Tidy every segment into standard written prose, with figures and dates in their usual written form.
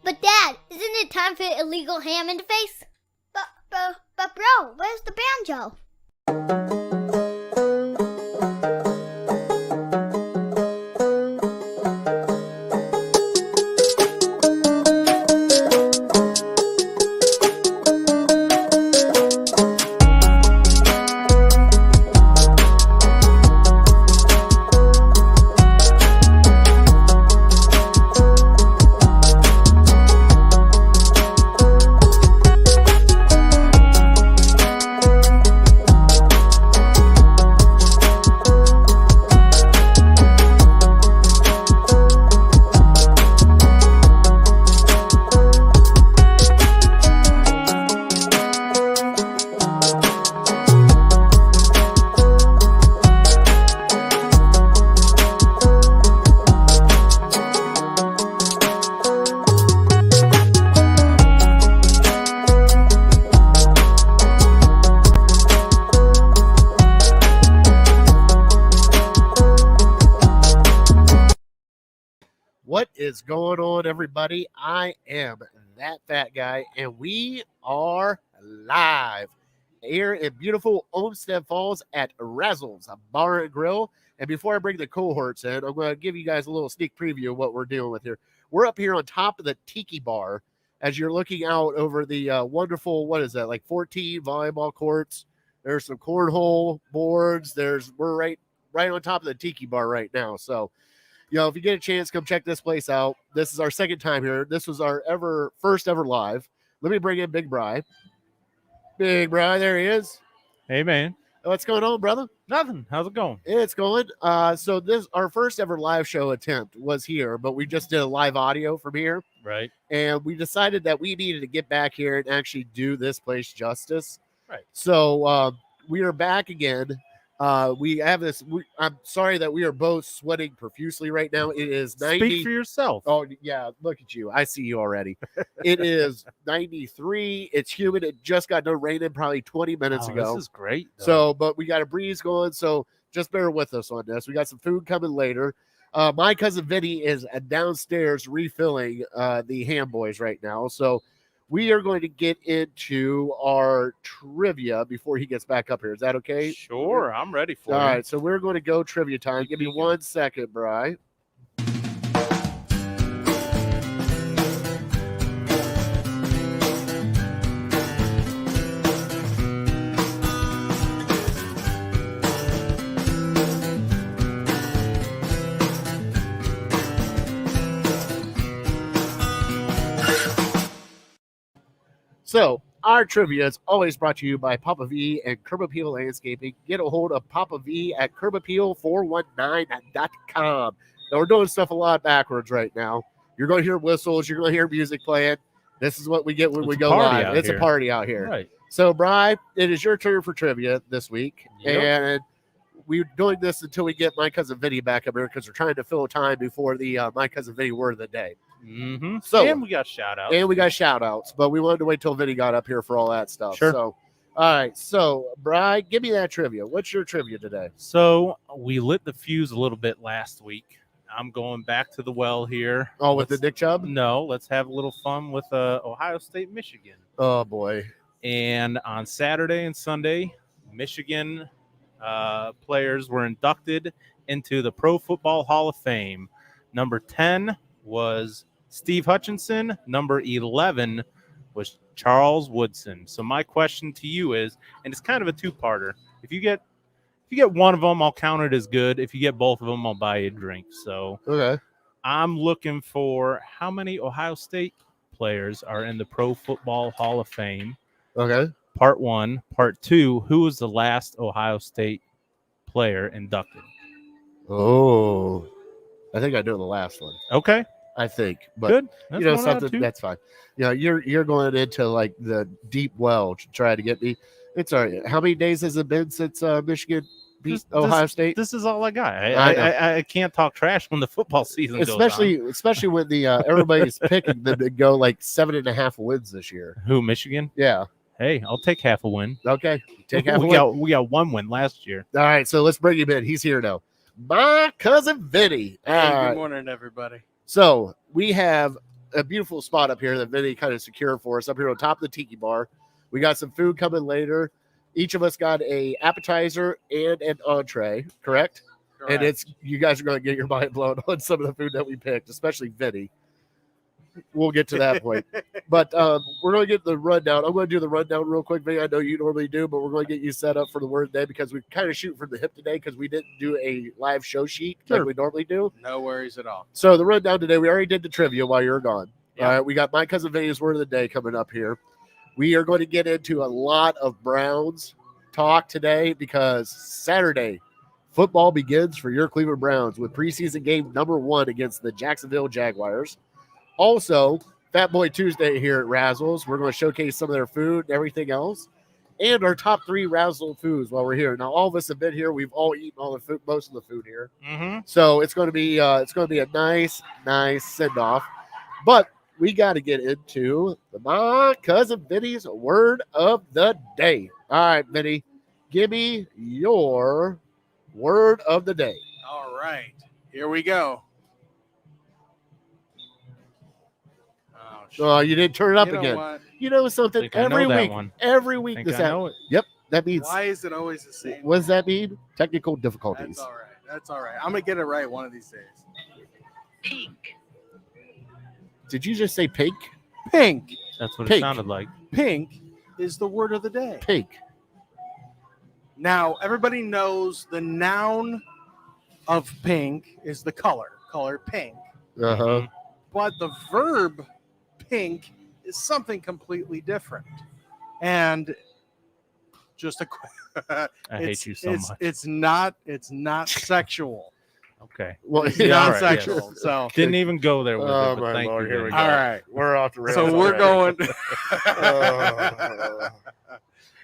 But Dad, isn't it time for illegal ham in the face? But bro, where's the banjo? What is going on, everybody? I am that fat guy, and we are live here in beautiful Olmsted Falls at Razzle's Bar and Grill. And before I bring the cohorts in, I'm going to give you guys a little sneak preview of what we're dealing with here. We're up here on top of the Tiki Bar as you're looking out over the wonderful, what is that, like 14 volleyball courts. There's some cornhole boards. We're right on top of the Tiki Bar right now. So, if you get a chance, come check this place out. This is our second time here. This was our first ever live. Let me bring in Big Bri. Big Bri, there he is. Hey, man. What's going on, brother? Nothing. How's it going? It's going. So this our first ever live show attempt was here, but we just did a live audio from here. Right. And we decided that we needed to get back here and actually do this place justice. Right. So we are back again. We have this. I'm sorry that we are both sweating profusely right now. It is 90. Speak for yourself. Oh, yeah. Look at you. I see you already. It is 93. It's humid. It just got done raining probably 20 minutes ago. This is great. So, but we got a breeze going. So just bear with us on this. We got some food coming later. My cousin Vinny is downstairs refilling the ham boys right now. So we are going to get into our trivia before he gets back up here. Is that okay? Sure, I'm ready for it. All right, so we're going to go trivia time. Give me 1 second, Bri. So, our trivia is always brought to you by Papa V and Curb Appeal Landscaping. Get a hold of Papa V at curbappeal419.com. Now, we're doing stuff a lot backwards right now. You're going to hear whistles. You're going to hear music playing. This is what we get when we go live. It's a party out here. Right. So, Bri, it is your turn for trivia this week. Yep. And we're doing this until we get my cousin Vinny back up here because we're trying to fill time before the my cousin Vinny word of the day. Mm-hmm. So, and we got shout outs. But we wanted to wait till Vinny got up here for all that stuff. Sure. So, all right. So, Bri, give me that trivia. What's your trivia today? So we lit the fuse a little bit last week. I'm going back to the well here. Oh, with the Dick Chubb? No, let's have a little fun with Ohio State, Michigan. Oh, boy. And on Saturday and Sunday, Michigan players were inducted into the Pro Football Hall of Fame. Number 10 was Steve Hutchinson. Number 11 was Charles Woodson. So my question to you is, and it's kind of a two-parter. If you get one of them, I'll count it as good. If you get both of them, I'll buy you a drink. So okay, I'm looking for how many Ohio State players are in the Pro Football Hall of Fame. Okay. Part 1. Part 2, who was the last Ohio State player inducted? Oh, I think I know the last one. Okay. I think, but good. That's something that's fine. You're going into like the deep well to try to get me. It's all right. How many days has it been since Michigan beat Ohio State? This is all I got. I can't talk trash when the football season goes on. Especially when the everybody's picking them to go like 7.5 wins this year. Who, Michigan? Yeah. Hey, I'll take half a win. Okay, take half a win. We got one win last year. All right, so let's bring him in. He's here now. My cousin Vinny. Hey, good morning, everybody. So we have a beautiful spot up here that Vinny kind of secured for us up here on top of the tiki bar. We got some food coming later. Each of us got a appetizer and an entree, correct? And it's you guys are going to get your mind blown on some of the food that we picked, especially Vinny. We'll get to that point. But we're going to get the rundown. I'm going to do the rundown real quick, Vinny. I know you normally do, but we're going to get you set up for the word today because we kind of shoot from the hip today because we didn't do a live show sheet like we normally do. No worries at all. So the rundown today, we already did the trivia while you were gone. Yeah. All right, we got my cousin Vinny's word of the day coming up here. We are going to get into a lot of Browns talk today because Saturday football begins for your Cleveland Browns with preseason game number 1 against the Jacksonville Jaguars. Also, Fat Boy Tuesday here at Razzle's. We're going to showcase some of their food and everything else, and our top 3 Razzle foods while we're here. Now, all of us have been here. We've all eaten all the food, most of the food here. Mm-hmm. So it's going to be a nice send off. But we got to get into my cousin Vinny's word of the day. All right, Vinny, give me your word of the day. All right. Here we go. Oh, you didn't turn it up You know again. what? You know something? Think I know Every that week, one. every week Think this I happens. know it. Yep, that means. Why is it always the same? What does that mean? Technical difficulties. That's all right. That's all right. I'm going to get it right one of these days. Pink. Did you just say pink? Pink. That's what Pink. it sounded like. Pink is the word of the day. Pink. Now, everybody knows the noun of pink is the color pink. Uh huh. But the verb pink is something completely different. And just a I hate you so much. It's not sexual. Okay. Well, It's yeah, all not right, sexual. yes. So Didn't even go there with Oh, it, but my thank Lord, you. here we Vinny. go. all right. We're off the rails. So we're already. going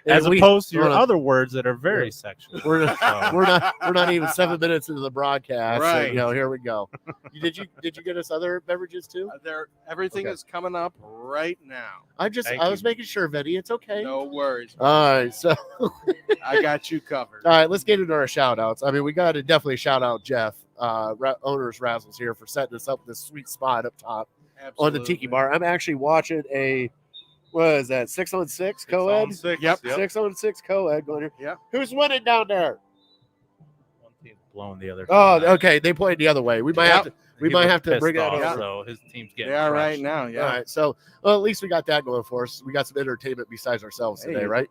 As And we- opposed to your hold on. other words that are very sexual. We're So, we're not even 7 minutes into the broadcast. Right. And, here we go. Did you get us other beverages too? everything Okay. is coming up right now. I Thank was you. making sure, Vinny. It's okay. No worries. All right, so I got you covered. all right, let's get into our shout outs. I mean, we got to definitely shout out Jeff, owners Razzles here for setting us up with this sweet spot up top on the Tiki Absolutely. Bar. I'm actually watching what is that, 6-on-6 co-ed? 6 Yep. 6-on-6 co-ed going here. Yep. Who's winning down there? One team's blowing the other. Oh, team out. okay. They played the other way. We might Yep. have to. We He might was have to pissed bring that off, over. So his team's getting They are right crushed. now. Yeah. All right. So, well, at least we got that going for us. We got some entertainment besides ourselves today, Hey. right?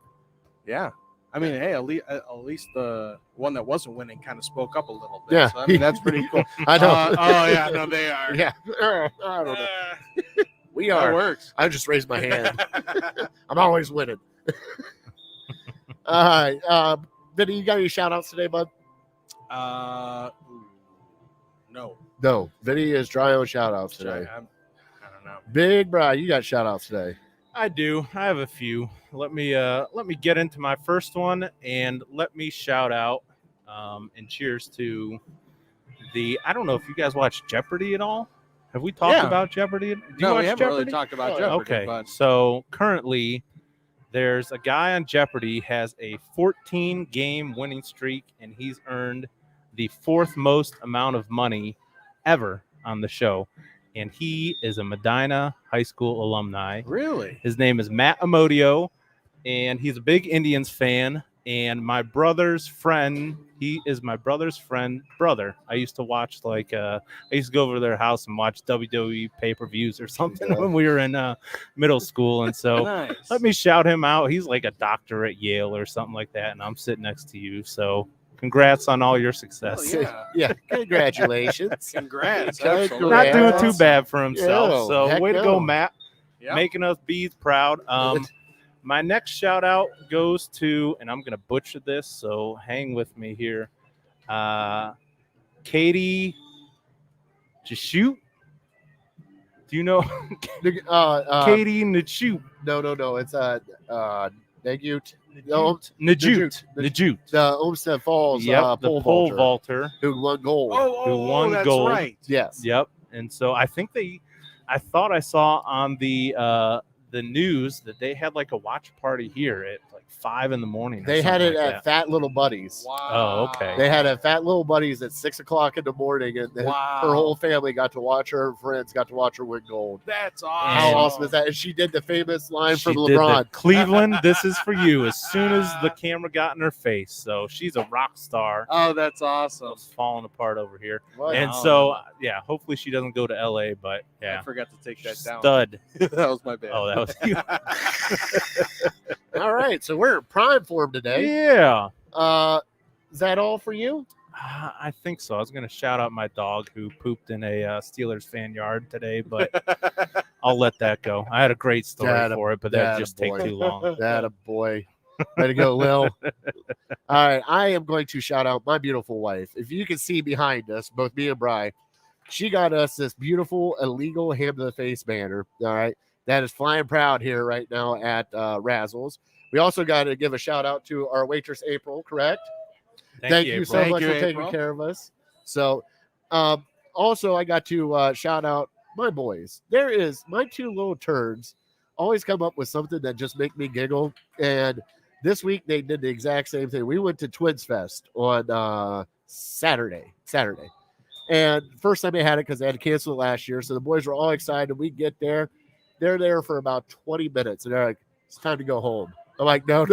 Yeah. I mean, hey, at least the one that wasn't winning kind of spoke up a little bit. Yeah. So, I mean, that's pretty cool. I know. Oh, yeah. No, they are. Yeah. I don't know. We That are. works. I just raised my hand. I'm always winning. All right. Vinny, you got any shout outs today, bud? No. No. Vinny is dry on shout outs today. I don't know. Big Bri, you got shout outs today. I do. I have a few. Let me get into my first one and let me shout out and cheers to I don't know if you guys watch Jeopardy at all. Have we talked Yeah. about Jeopardy? Do you No, watch we haven't really Jeopardy? talked about Oh, Jeopardy. Okay, But so currently there's a guy on Jeopardy has a 14-game winning streak, and he's earned the 4th most amount of money ever on the show. And he is a Medina High School alumni. really? His name is Matt Amodio, and he's a big Indians fan. And my brother's friend, he is my brother's brother. I used to watch I used to go over to their house and watch WWE pay-per-views or something when we were in middle school. And so Nice. let me shout him out. He's like a doctor at Yale or something like that, and I'm sitting next to you. So congrats on all your success. Oh, yeah. Yeah. Congratulations. Congrats. Congrats. Absolutely. Not doing Congrats. too bad for himself. Yeah, So heck way to no. go, Matt. Yep. Making us bees proud. My next shout out goes to, and I'm gonna butcher this, so hang with me here. Katie Chashute. Do you know Katie Najute? No. It's Najute. Najute. The Olmsted Falls Yep, the pole vaulter. who won gold. Who won that's gold. right. Yes. Yep. And so I think I thought I saw on the news that they had like a watch party here at like 5 in the morning. They had it like at that. Fat Little Buddies. Wow. Oh, okay. They had at Fat Little Buddies at 6 o'clock in the morning, and her whole family got to watch her. Friends got to watch her win gold. That's awesome. How awesome is that? And she did the famous line She from did the LeBron. Cleveland, this is for you. As soon as the camera got in her face, so she's a rock star. Oh, that's awesome. It's falling apart over here. What? And so, yeah, hopefully she doesn't go to LA, but yeah. I forgot to take that down. Stud. That was my bad. Oh, that was you. All right, so we're in prime form today. Yeah. Is that all for you? I think so. I was going to shout out my dog who pooped in a Steelers fan yard today, but I'll let that go. I had a great story for it, but that'd just take too long. That a boy. Way to go, Lil. All right, I am going to shout out my beautiful wife. If you can see behind us, both me and Bri, she got us this beautiful illegal ham to the face banner. All right, that is flying proud here right now at Razzle's. We also got to give a shout out to our waitress April. Correct? Thank you so much for taking care of us. So, also I got to shout out my boys. There is my two little turds always come up with something that just make me giggle, and this week they did the exact same thing. We went to Twins Fest on Saturday, and first time they had it because they had to cancel it last year. So the boys were all excited. We get there, they're there for about 20 minutes, and they're like, "It's time to go home." I'm like, "No,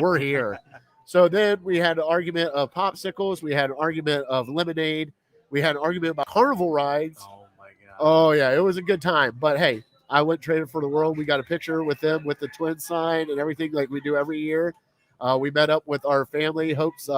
we're here." So then we had an argument of popsicles. We had an argument of lemonade. We had an argument about carnival rides. Oh, my God. Oh, yeah, it was a good time. But, hey, I went traded for the world. We got a picture with them with the twin sign and everything like we do every year. We met up with our family. Hope's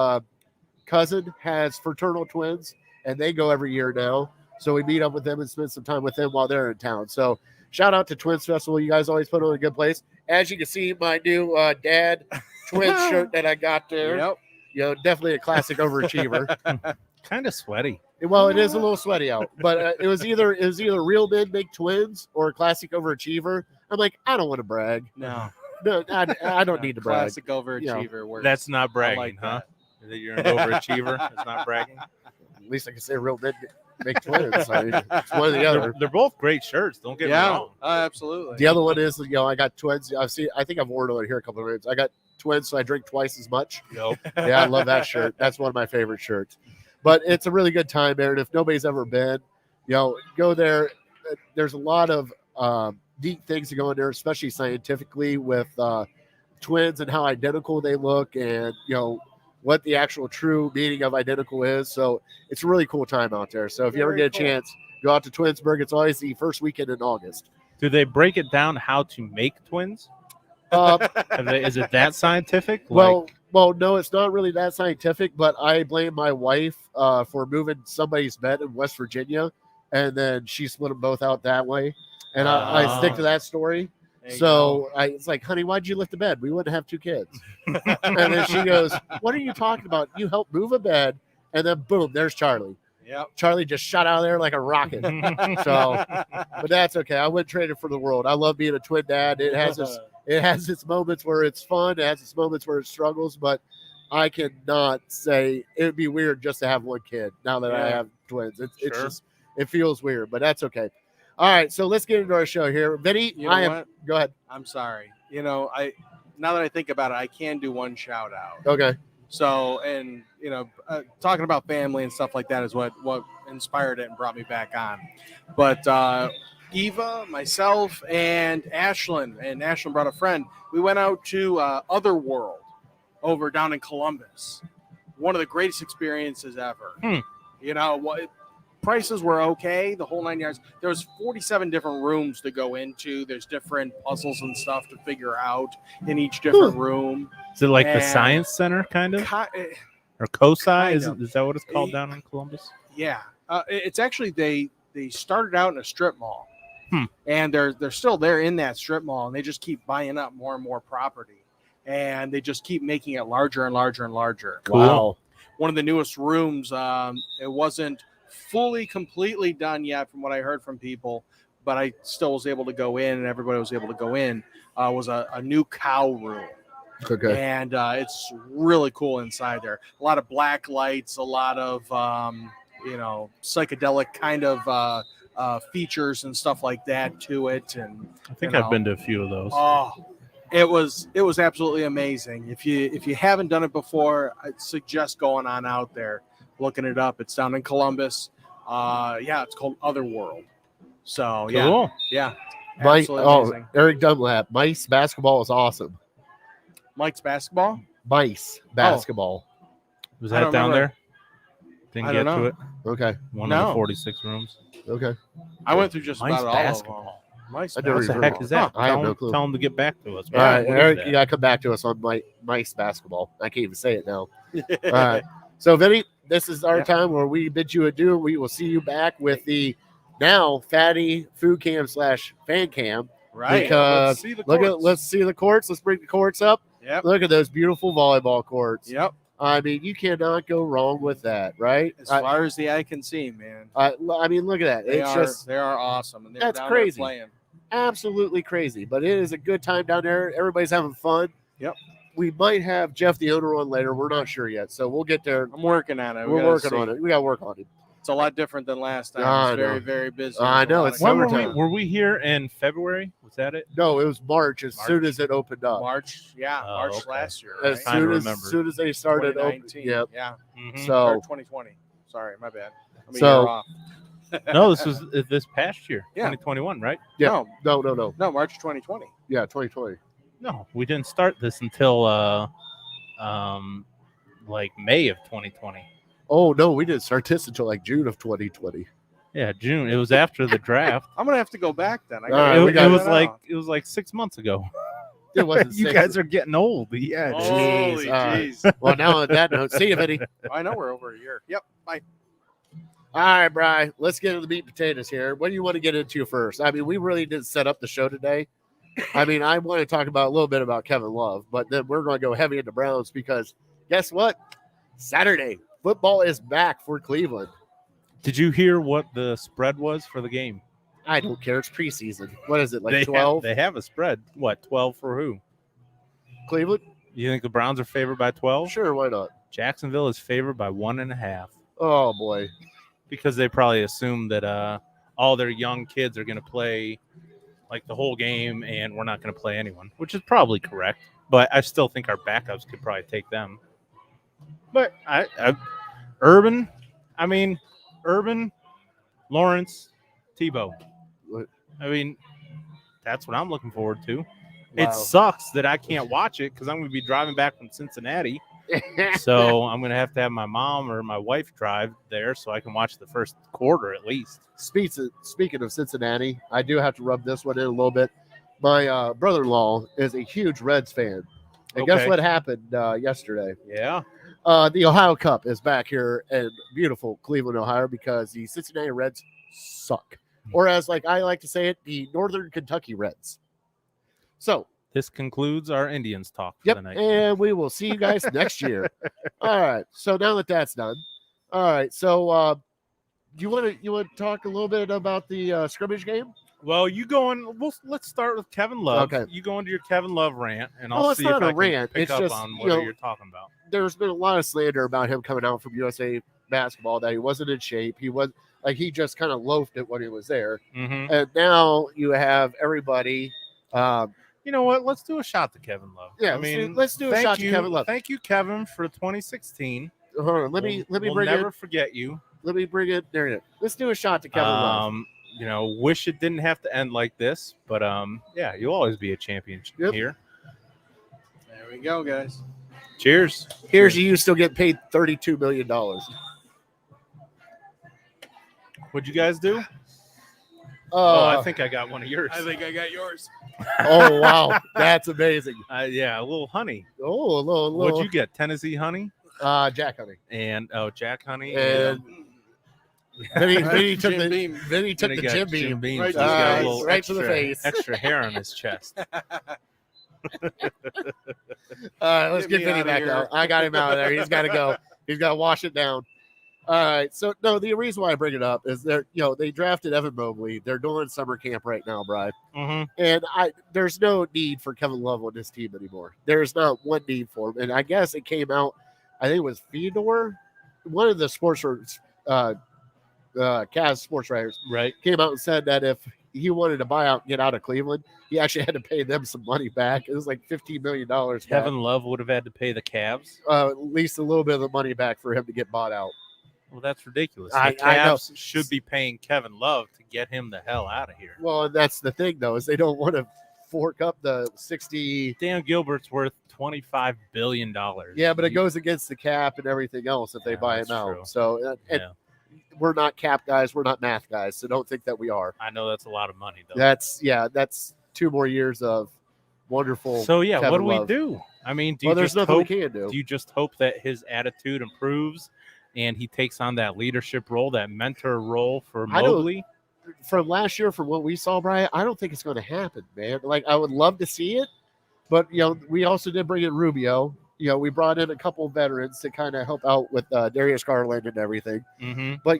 cousin has fraternal twins, and they go every year now. So we meet up with them and spend some time with them while they're in town. So shout out to Twins Festival. You guys always put on a good place. As you can see, my new dad Twins shirt that I got there. Yep. You know, definitely a classic overachiever. Kind of sweaty. Well, it is a little sweaty out, but it was either real men make twins or a classic overachiever. I'm like, I don't want to brag. No, I don't need to brag. Classic overachiever. Works. That's not bragging, like huh? that. That you're an overachiever. That's not bragging. At least I can say real men make twins. I mean, it's one or the other. They're both great shirts. Don't get me wrong. Absolutely. The other one is, I got twins. I think I've worn it here a couple of times. I got twins, so I drink twice as much. Nope. Yeah, I love that shirt. That's one of my favorite shirts. But it's a really good time there. And if nobody's ever been, go there. There's a lot of neat things to go in there, especially scientifically with twins and how identical they look, and what the actual true meaning of identical is. So it's a really cool time out there. So if you ever get a chance, go out to Twinsburg. It's always the first weekend in August. Do they break it down how to make twins? Is it that scientific? Well, no, it's not really that scientific, but I blame my wife for moving somebody's bed in West Virginia, and then she split them both out that way. And I stick to that story. So it's like, honey, why'd you lift the bed? We wouldn't have two kids. And then she goes, what are you talking about? You helped move a bed, and then boom, there's Charlie. Yep. Charlie just shot out of there like a rocket. So, but that's okay. I wouldn't trade it for the world. I love being a twin dad. It has its moments where it's fun. It has its moments where it struggles, but I cannot say it would be weird just to have one kid now that I have twins. It's just, it feels weird, but that's okay. All right, so let's get into our show here. Vinny, You know what? Go ahead. I'm sorry. Now that I think about it, I can do one shout out. Okay. So, and talking about family and stuff like that is what inspired it and brought me back on. But Eva, myself, and Ashlyn brought a friend. We went out to Otherworld over down in Columbus. One of the greatest experiences ever. Prices were okay, the whole 9 yards. There was 47 different rooms to go into. There's different puzzles and stuff to figure out in each different room. Is it like the Science Center, kind of? Or COSI? Is that what it's called down in Columbus? Yeah. It's actually, they started out in a strip mall. And they're still there in that strip mall, and they just keep buying up more and more property. And they just keep making it larger and larger and larger. Cool. Wow. One of the newest rooms, it wasn't fully completely done yet from what I heard from people, but I still was able to go in, and everybody was able to go in, was a new cow room. Okay. And it's really cool inside there. A lot of black lights, a lot of psychedelic kind of features and stuff like that to it. And I think I've been to a few of those. Oh, It was absolutely amazing. If you haven't done it before, I'd suggest going on out there, looking it up. It's down in Columbus. It's called Otherworld. So Cool. yeah, Mike, absolutely amazing. Eric Dunlap. Mice basketball is awesome. Mike's basketball. Mice basketball. Was I that don't down remember. there? Didn't I get don't to know. it. Okay. One of No. the 46 rooms. Okay. I went through just Mice about all of them. basketball. Mice I never What the even heck heard is that? I have no clue. Tell him to get back to us. All right, What is Eric, that? you got to come back to us on Mice basketball. I can't even say it now. All right. So, Vinny, this is our time where we bid you adieu. We will see you back with the now Fatty Food Cam / Fan Cam. Right. Because let's see the courts. Let's bring the courts up. Yep. Look at those beautiful volleyball courts. Yep. I mean, you cannot go wrong with that, right? As far as the eye can see, man. I mean, look at that. They It's are awesome. And they're that's down there crazy. playing. absolutely crazy, but it is a good time down there. Everybody's having fun. Yep. We might have Jeff the owner on later. We're not sure yet, so we'll get there. I'm working on it. We're working on it. We got to work on it. It's a lot different than last time. I It's very, know. very busy. I There's a know, lot it's of When summertime. were we here in February? Was that it? No, it was March as March. soon as it opened up. March. Yeah, Oh, March okay. last year. As Right? Trying to soon remember. as they started opening. 2019. Yep. Yeah. Mhm. Or So 2020. Sorry, my bad. I'm a So- year off. No, this was this past year, Yeah. 2021, right? yeah, No, no. March 2020. Yeah, 2020. No, we didn't start this until like May of 2020. Oh no, we didn't start this until like June of 2020. Yeah, June. It was after the draft. I'm gonna have to go back then. I All right, it, we it got was that like out. it was like 6 months ago. It wasn't. You six. guys are getting old. Yeah. Oh. Holy Jeez, all right. jeez. Well, now on that note, see you, Vinny. I know we're over a year. Yep. Bye. All right, Bri, let's get into the meat and potatoes here. What do you want to get into first? I mean, we really didn't set up the show today. I mean, I want to talk about a little bit about Kevin Love, but then we're going to go heavy into Browns because guess what? Saturday, football is back for Cleveland. Did you hear what the spread was for the game? I don't care. It's preseason. What is it, like They 12? They have a spread. What, 12 for who? Cleveland? You think the Browns are favored by 12? Sure, why not? Jacksonville is favored by 1.5 Oh, boy. because they probably assume that all their young kids are going to play like the whole game and we're not going to play anyone, which is probably correct. But I still think our backups could probably take them. But Urban, Lawrence, Tebow. What? I mean, that's what I'm looking forward to. It Wow. sucks that I can't watch it because I'm going to be driving back from Cincinnati. So I'm going to have my mom or my wife drive there so I can watch the first quarter at least. Speaking of Cincinnati, I do have to rub this one in a little bit. My brother-in-law is a huge Reds fan. And guess Okay. what happened yesterday? Yeah. The Ohio Cup is back here in beautiful Cleveland, Ohio, because the Cincinnati Reds suck. Or as like I like to say it, the Northern Kentucky Reds. So, This concludes our Indians talk for the yep, night. and we will see you guys next year. All right. So now that that's done, all right. So, you want to talk a little bit about the scrimmage game? Well, let's start with Kevin Love. Okay. You go into your Kevin Love rant, and Oh, I'll it's see not if a I can rant. pick It's up just, on you what know, you're talking about. There's been a lot of slander about him coming out from USA basketball that he wasn't in shape. He just kind of loafed it when he was there. Mm-hmm. And now you have everybody. You know what? Let's do a shot to Kevin Love. Yeah, I mean, let's do a thank shot you, to Kevin Love. Thank you, Kevin, for 2016. Hold on, let me We'll bring never it. forget you. Let me bring it. There it is. Let's do a shot to Kevin Love. You know, wish it didn't have to end like this, but yeah, you'll always be a champion Yep. here. There we go, guys. Cheers. Here's you still get paid $32 million. What'd you guys do? I think I got one of yours. I think I got yours. Oh wow, that's amazing. Yeah, a little honey. Oh, a little. What'd you get? Tennessee honey Jack Honey. and Jack honey. And Vinny took Jim the Beam. Vinny took Then the he got Jim Beam. Beam. Right He's to got the a face. little Right to the extra- face. Extra hair on his chest. Let's Get get me Vinny outta back here. out. I got him out of there. He's got to go. He's got to wash it down. All right. So no, the reason why I bring it up is they drafted Evan Mobley. They're doing summer camp right now, Brian. Mm-hmm. And there's no need for Kevin Love on this team anymore. There's not one need for him. And I guess it came out, I think it was Fedor, one of the Cavs sports writers Right. came out and said that if he wanted to buy out, get out of Cleveland, he actually had to pay them some money back. It was like $15 million. Kevin Love would have had to pay the Cavs. At least a little bit of the money back for him to get bought out. Well, that's ridiculous. I The know. Cavs should be paying Kevin Love to get him the hell out of here. Well, and that's the thing, though, is they don't want to fork up the 60. Dan Gilbert's worth $25 billion. Yeah, but it goes against the cap and everything else if they Yeah, buy him that's out. true. So and Yeah. we're not cap guys. We're not math guys. So don't think that we are. I know that's a lot of money, though. That's 2 more years of wonderful. So, yeah, Kevin what do we Love. do? I mean, do Well, you there's just nothing hope, we can do. do you just hope that his attitude improves and he takes on that leadership role, that mentor role for I don't- Mobley? From last year, from what we saw, Brian, I don't think it's going to happen, man. Like, I would love to see it, but we also did bring in Rubio. We brought in a couple of veterans to kind of help out with Darius Garland and everything. Mm-hmm. But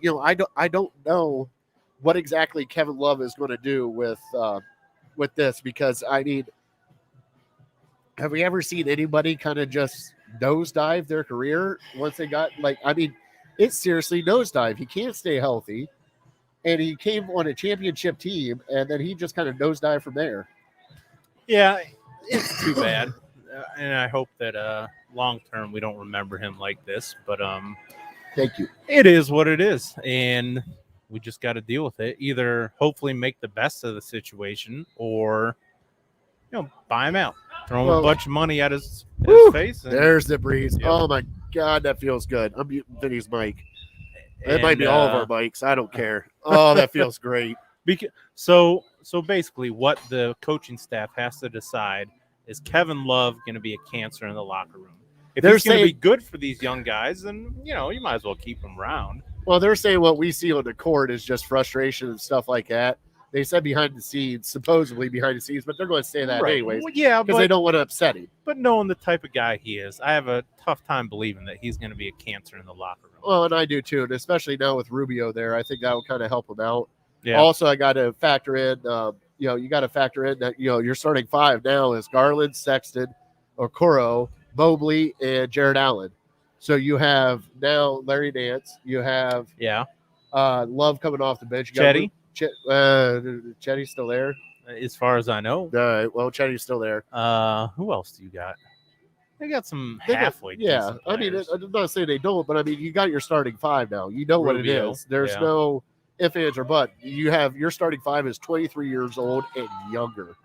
I don't know what exactly Kevin Love is going to do with this, because I mean, have we ever seen anybody kind of just nosedive their career once they got it's seriously nosedive. He can't stay healthy, and he came on a championship team, and then he just kind of nosedived from there. Yeah, it's too bad. And I hope that long term we don't remember him like this. But Thank you. it is what it is, and we just got to deal with it. Either hopefully make the best of the situation, or buy him out, throw him a bunch of money at his face. And, There's the breeze. Yep. Oh my God, that feels good. I'm muting Vinny's mic. It might be all of our mics. I don't care. Oh, that feels great. So basically, what the coaching staff has to decide is Kevin Love going to be a cancer in the locker room. If They're he's going to be saying- good for these young guys, then you might as well keep him around. Well, they're saying what we see on the court is just frustration and stuff like that. They said behind the scenes, supposedly behind the scenes, but they're going to say that anyways, Well, yeah, because they don't want to upset him. But knowing the type of guy he is, I have a tough time believing that he's going to be a cancer in the locker room. Well, and I do too, and especially now with Rubio there, I think that will kind of help him out. Yeah. Also, I got to factor in, you got to factor in that your starting 5 now is Garland, Sexton, Okoro, Mobley, and Jared Allen. So you have now Larry Nance. You have Love coming off the bench. You got Chetty's still there. As far as I know. All right. Well, Chetty's still there. Who else do you got? They got some They got- halfway. Yeah. decent I mean, players. I'm not saying they don't, but I mean, you got your starting 5 now. You know what it Rubio, is. There's yeah. no if, ands, or but. You have your starting 5 is 23 years old and younger.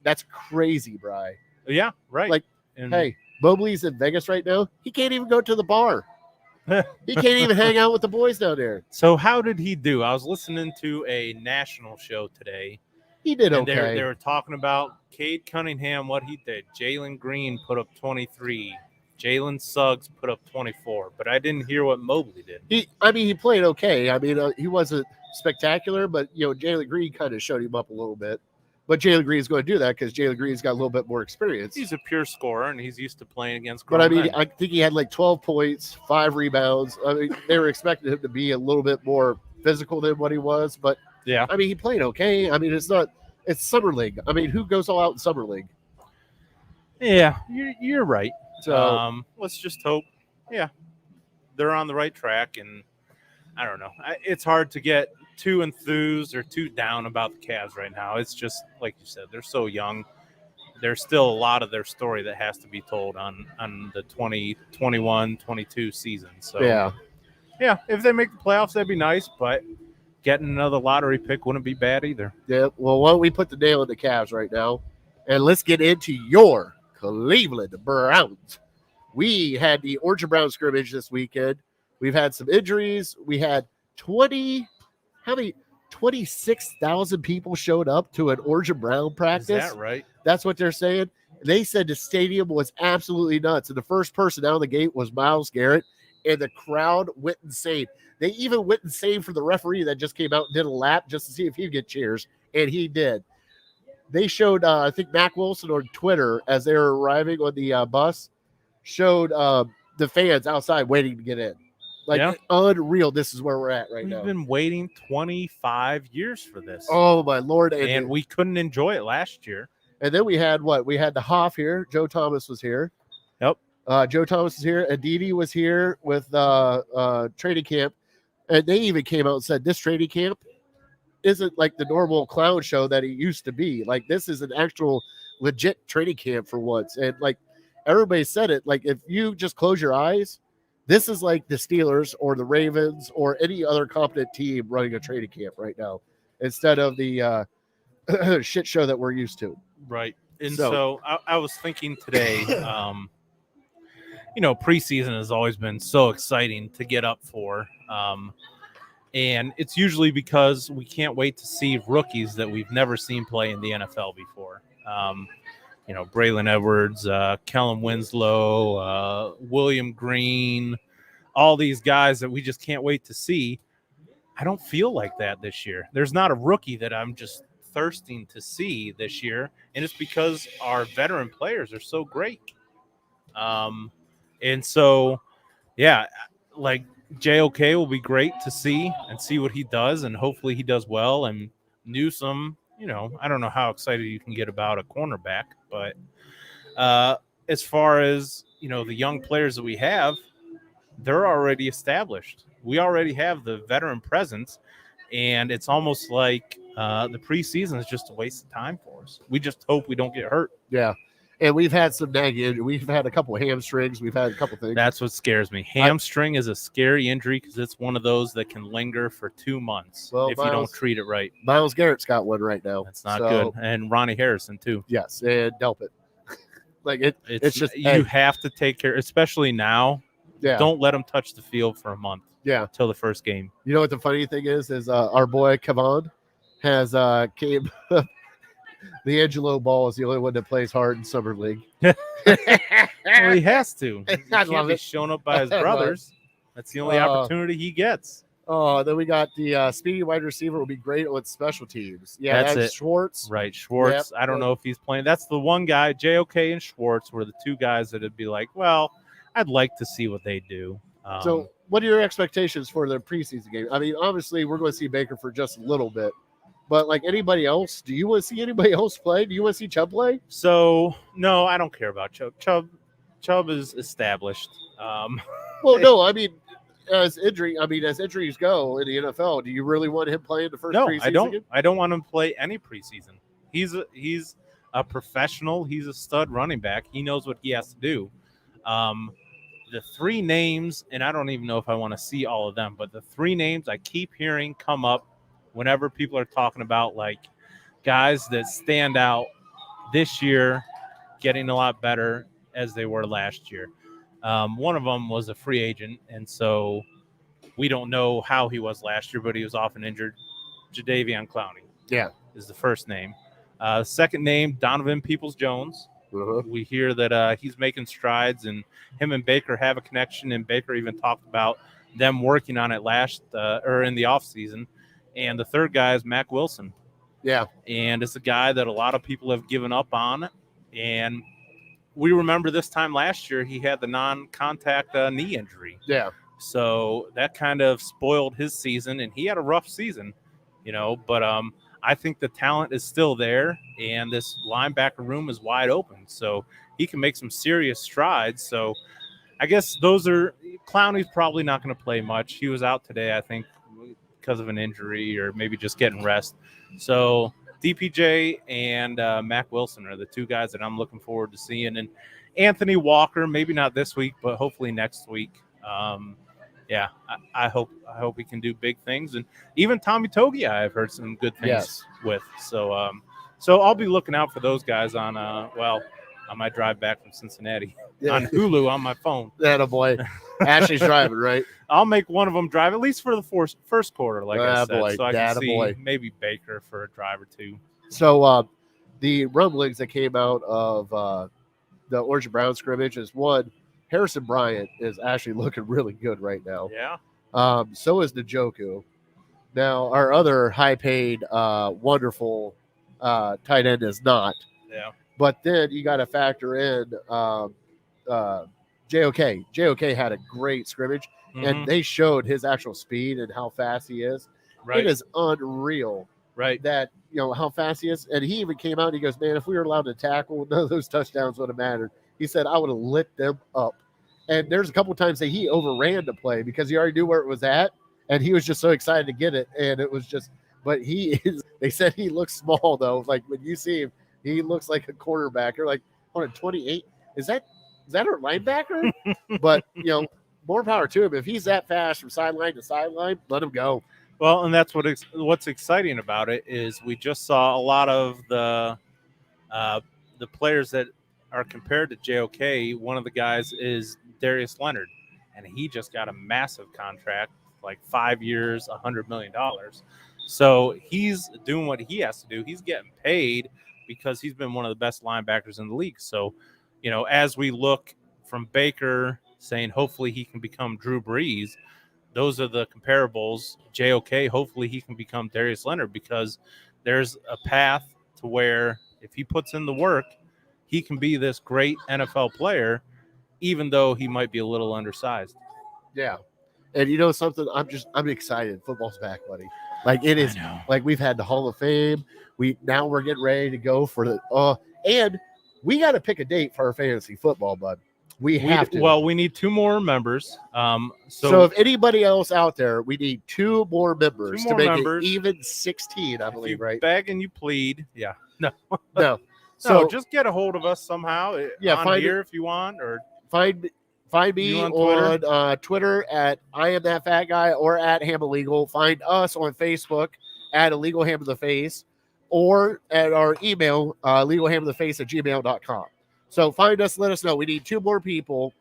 That's crazy, Bri. Yeah, right. Like, And Hey, Mobley's in Vegas right now. He can't even go to the bar. He can't even hang out with the boys down there. so how did he do? I was listening to a national show today. He did And okay. they were talking about Cade Cunningham, what he did. Jalen Green put up 23. Jalen Suggs put up 24. But I didn't hear what Mobley did. He played okay. I mean, he wasn't spectacular, but Jalen Green kind of showed him up a little bit. But Jalen Green's going to do that because Jalen Green's got a little bit more experience. He's a pure scorer, and he's used to playing against But I grown mean, men. I think he had 12 points, 5 rebounds. I mean, they were expecting him to be a little bit more physical than what he was. But Yeah. I mean, he played okay. I mean, it's Summer League. I mean, who goes all out in Summer League? Yeah, you're right. So Let's just hope. Yeah, they're on the right track, and I don't know. It's hard to get too enthused or too down about the Cavs right now. It's just like you said, they're so young. There's still a lot of their story that has to be told on the 2021-22 season. So yeah, if they make the playoffs, that'd be nice. But getting another lottery pick wouldn't be bad either. yeah. Well, why don't we put the nail in the Cavs right now, and let's get into your Cleveland Browns. We had the Orchard Brown scrimmage this weekend. We've had some injuries. We had 26,000 people showed up to an Orchard Brown practice. Is that right? That's what they're saying. They said the stadium was absolutely nuts. And the first person out of the gate was Myles Garrett, and the crowd went insane. They even went insane for the referee that just came out and did a lap just to see if he'd get cheers, and he did. They showed, I think, Mac Wilson on Twitter as they were arriving on the bus, showed the fans outside waiting to get in. Unreal. This is where we're at right now. We've been waiting 25 years for this. Oh, my Lord. And we couldn't enjoy it last year. And then we had what? We had the Hoff here. Joe Thomas was here. Yep. Joe Thomas is here. Aditi was here with training camp. And they even came out and said, this training camp isn't like the normal clown show that he used to be. Like this is an actual legit training camp for once. And like everybody said it, like if you just close your eyes, this is like the Steelers or the Ravens or any other competent team running a training camp right now, instead of the shit show that we're used to. Right. And so I was thinking today, preseason has always been so exciting to get up for. And it's usually because we can't wait to see rookies that we've never seen play in the NFL before. Braylon Edwards, Kellen Winslow, William Green, all these guys that we just can't wait to see. I don't feel like that this year. There's not a rookie that I'm just thirsting to see this year, and it's because our veteran players are so great. And so, yeah, like JOK will be great to see and see what he does, and hopefully he does well. And Newsome, I don't know how excited you can get about a cornerback, but as far as, the young players that we have, they're already established. We already have the veteran presence, and it's almost like the preseason is just a waste of time for us. We just hope we don't get hurt. Yeah. And we've had some nagging. We've had a couple of hamstrings. We've had a couple things. That's what scares me. Hamstring is a scary injury because it's one of those that can linger for 2 months if you don't treat it right. Myles Garrett's got one right now. That's not good. And Ronnie Harrison, too. Yes, and Delpit. It's just you have to take care, especially now. Yeah. Don't let him touch the field for a month. Yeah. Till the first game. You know what the funny thing is our boy Kevon has came. The Angelo Ball is the only one that plays hard in summer league. Well, he has to. He can't be shown up by his brothers. That's the only opportunity he gets. Oh, then we got the speedy wide receiver will be great with special teams. Yeah, that's it. Schwartz. Right, Schwartz. Yep. I don't know if he's playing. That's the one guy. JOK and Schwartz were the two guys that would be like, well, I'd like to see what they do. So what are your expectations for the preseason game? I mean, obviously, we're going to see Baker for just a little bit. But like anybody else, do you want to see anybody else play? Do you want to see Chubb play? So no, I don't care about Chubb. Chubb is established. Well, no, I mean, as injuries go in the NFL, do you really want him playing the first preseason? No, I don't. Game? I don't want him to play any preseason. He's a professional. He's a stud running back. He knows what he has to do. The three names, and I don't even know if I want to see all of them, but the three names I keep hearing come up whenever people are talking about like guys that stand out this year, getting a lot better as they were last year. One of them was a free agent, and so we don't know how he was last year, but he was often injured. Jadeveon Clowney, is the first name. Second name, Donovan Peoples-Jones. Uh-huh. We hear that he's making strides, and him and Baker have a connection, and Baker even talked about them working on it in the offseason. And the third guy is Mac Wilson. Yeah. And it's a guy that a lot of people have given up on. And we remember this time last year, he had the non-contact knee injury. Yeah. So that kind of spoiled his season, and he had a rough season, but I think the talent is still there, and this linebacker room is wide open. So he can make some serious strides. So I guess Clowney's probably not going to play much. He was out today, I think, because of an injury or maybe just getting rest. So DPJ and Mac Wilson are the two guys that I'm looking forward to seeing. And Anthony Walker, maybe not this week, but hopefully next week. I hope he can do big things. And even Tommy Togia, I've heard some good things with. So I'll be looking out for those guys on my drive back from Cincinnati on Hulu on my phone. Attaboy. Ashley's driving, right? I'll make one of them drive at least for the first quarter, like I said, so I can see maybe Baker for a drive or two. So the rumblings that came out of the Orange and Brown scrimmage is one, Harrison Bryant is actually looking really good right now. Yeah. So is Njoku. Now, our other high-paid, wonderful tight end is not. Yeah. But then you got to factor in JOK. JOK had a great scrimmage, and they showed his actual speed and how fast he is. Right. It is unreal. Right. That, how fast he is. And he even came out and he goes, man, if we were allowed to tackle, none of those touchdowns would have mattered. He said, I would have lit them up. And there's a couple of times that he overran the play because he already knew where it was at. And he was just so excited to get it. And it was just, but he is. They said he looks small though. Like when you see him, he looks like a quarterback. You're like, on a 28. Is that our linebacker? But more power to him. If he's that fast from sideline to sideline, let him go. Well, and that's what's exciting about it is we just saw a lot of the players that are compared to JOK. One of the guys is Darius Leonard, and he just got a massive contract, like 5 years, $100 million. So he's doing what he has to do. He's getting paid because he's been one of the best linebackers in the league. So, as we look from Baker saying hopefully he can become Drew Brees, those are the comparables. JOK, hopefully he can become Darius Leonard, because there's a path to where if he puts in the work, he can be this great NFL player, even though he might be a little undersized. Yeah. And something, I'm excited. Football's back, buddy. Like it is, like we've had the Hall of Fame. Now we're getting ready to go for the and we got to pick a date for our fantasy football, bud. We have to. Well, we need 2 more members. So if anybody else out there, we need 2 more members to make it even 16, I believe, right? Beg and you plead. Yeah. No. No. So just get a hold of us somehow. Yeah, on here if you want, or find me on Twitter at I am that fat guy or at Ham Illegal. Find us on Facebook at Illegal Ham of the Face, or at our email legalhamoftheface@gmail.com. So find us, let us know. We need 2 more people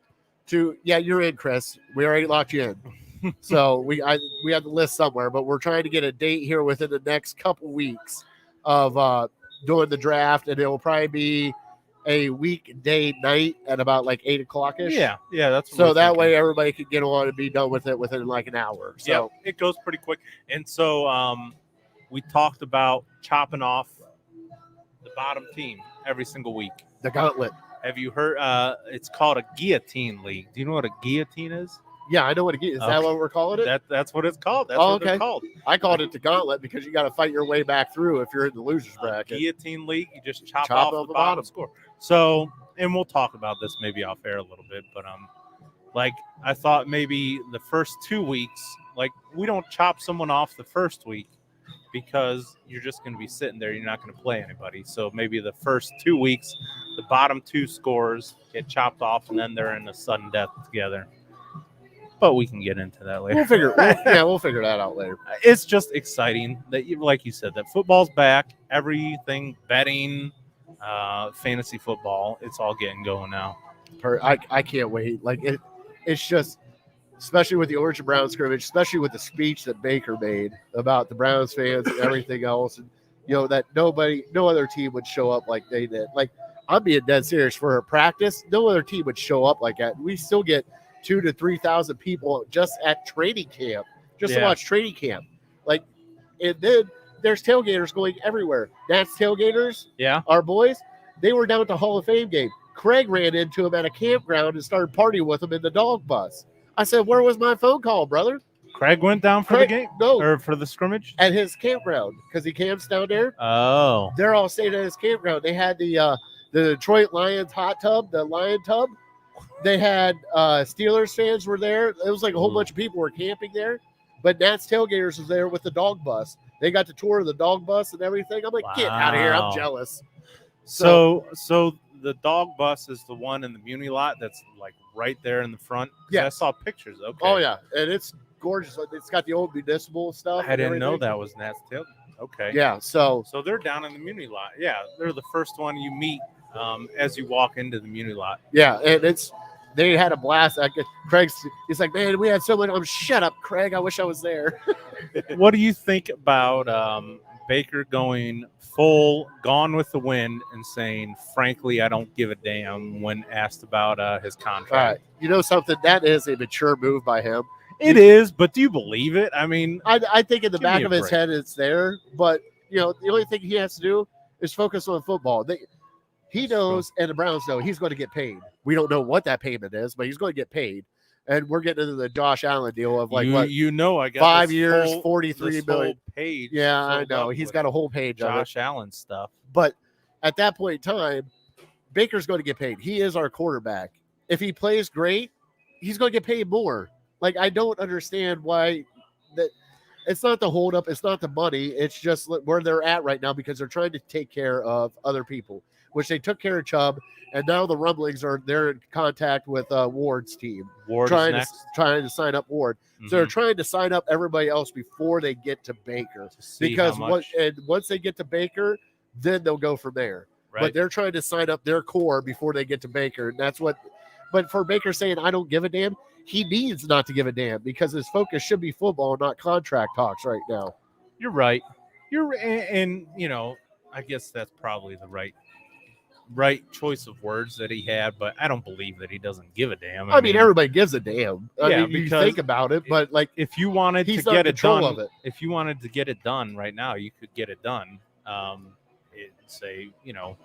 you're in, Chris. We already locked you in. So we have the list somewhere, but we're trying to get a date here within the next couple weeks of doing the draft, and it will probably be a weekday night at about like 8 o'clock-ish. Yeah, that's so that way everybody can get on and be done with it within like an hour. So it goes pretty quick. And so we talked about chopping off the bottom team every single week. The gauntlet. Have you heard? It's called a guillotine league. Do you know what a guillotine is? Yeah, I know what a guillotine is. Is that what we're calling it? That's what it's called. That's what it's called. I called it the gauntlet because you got to fight your way back through if you're in the loser's bracket. Guillotine league, you just chop off the bottom score. So, and we'll talk about this maybe off air a little bit, but like I thought maybe the first 2 weeks, like we don't chop someone off the first week because you're just going to be sitting there. You're not going to play anybody. So maybe the first 2 weeks, the bottom 2 scores get chopped off, and then they're in a sudden death together. But we can get into that later. We'll figure that out later. It's just exciting that, like you said, that football's back. Everything, betting, fantasy football, it's all getting going now. I can't wait. Like it's just, especially with the Orange and Brown scrimmage, especially with the speech that Baker made about the Browns fans and everything else, and that no other team would show up like they did. Like I'm being dead serious. For a practice, no other team would show up like that. We still get 2,000 to 3,000 people just at training camp, to watch training camp. Like, and then there's tailgaters going everywhere. That's tailgaters. Yeah. Our boys, they were down at the Hall of Fame game. Craig ran into him at a campground and started partying with him in the dog bus. I said, where was my phone call, brother? Craig went down for the game? No. Or for the scrimmage? At his campground, because he camps down there. Oh. They're all staying at his campground. They had the Detroit Lions hot tub, the Lion tub. They had Steelers fans were there. It was like a whole bunch of people were camping there. But Nats Tailgaters was there with the dog bus. They got to tour the dog bus and everything. I'm like, Get out of here. I'm jealous. So the dog bus is the one in the Muni lot that's like right there in the front? Yeah. I saw pictures. Okay. Oh, yeah. And it's gorgeous. It's got the old municipal stuff. I didn't know that was Nats Tailgate. Okay. Yeah. So they're down in the Muni lot. Yeah. They're the first one you meet as you walk into the Muni lot. Yeah. And they had a blast. He's like, man, we had so much. Shut up, Craig. I wish I was there. What do you think about Baker going full Gone with the Wind and saying, frankly, I don't give a damn when asked about his contract? You know something? That is a mature move by him. It is, but do you believe it? I mean, I think in the back of his head it's there, but the only thing he has to do is focus on football. He knows, and the Browns know, he's going to get paid. We don't know what that payment is, but he's going to get paid. And we're getting into the Josh Allen deal of like, I got 5 years, $43 million. Page. Yeah, I know. He's got a whole page of Josh Allen stuff. But at that point in time, Baker's going to get paid. He is our quarterback. If he plays great, he's going to get paid more. Like, I don't understand why that. It's not the holdup. It's not the money. It's just where they're at right now because they're trying to take care of other people, which they took care of Chubb, and now the rumblings are they're in contact with Ward's team, Ward is trying next. to sign up Ward. So they're trying to sign up everybody else before they get to Baker, To see how because much- once they get to Baker, then they'll go from there. Right. But they're trying to sign up their core before they get to Baker, and that's what. But for Baker saying I don't give a damn, he needs not to give a damn because his focus should be football, not contract talks right now. You're right. And you know, I guess that's probably the right choice of words that he had, but I don't believe that he doesn't give a damn. I mean, everybody gives a damn. I Yeah, mean, you because think about it, but like if you wanted he's to not get in it control done, of it. if you wanted to get it done right now, you could get it done. Say, you know,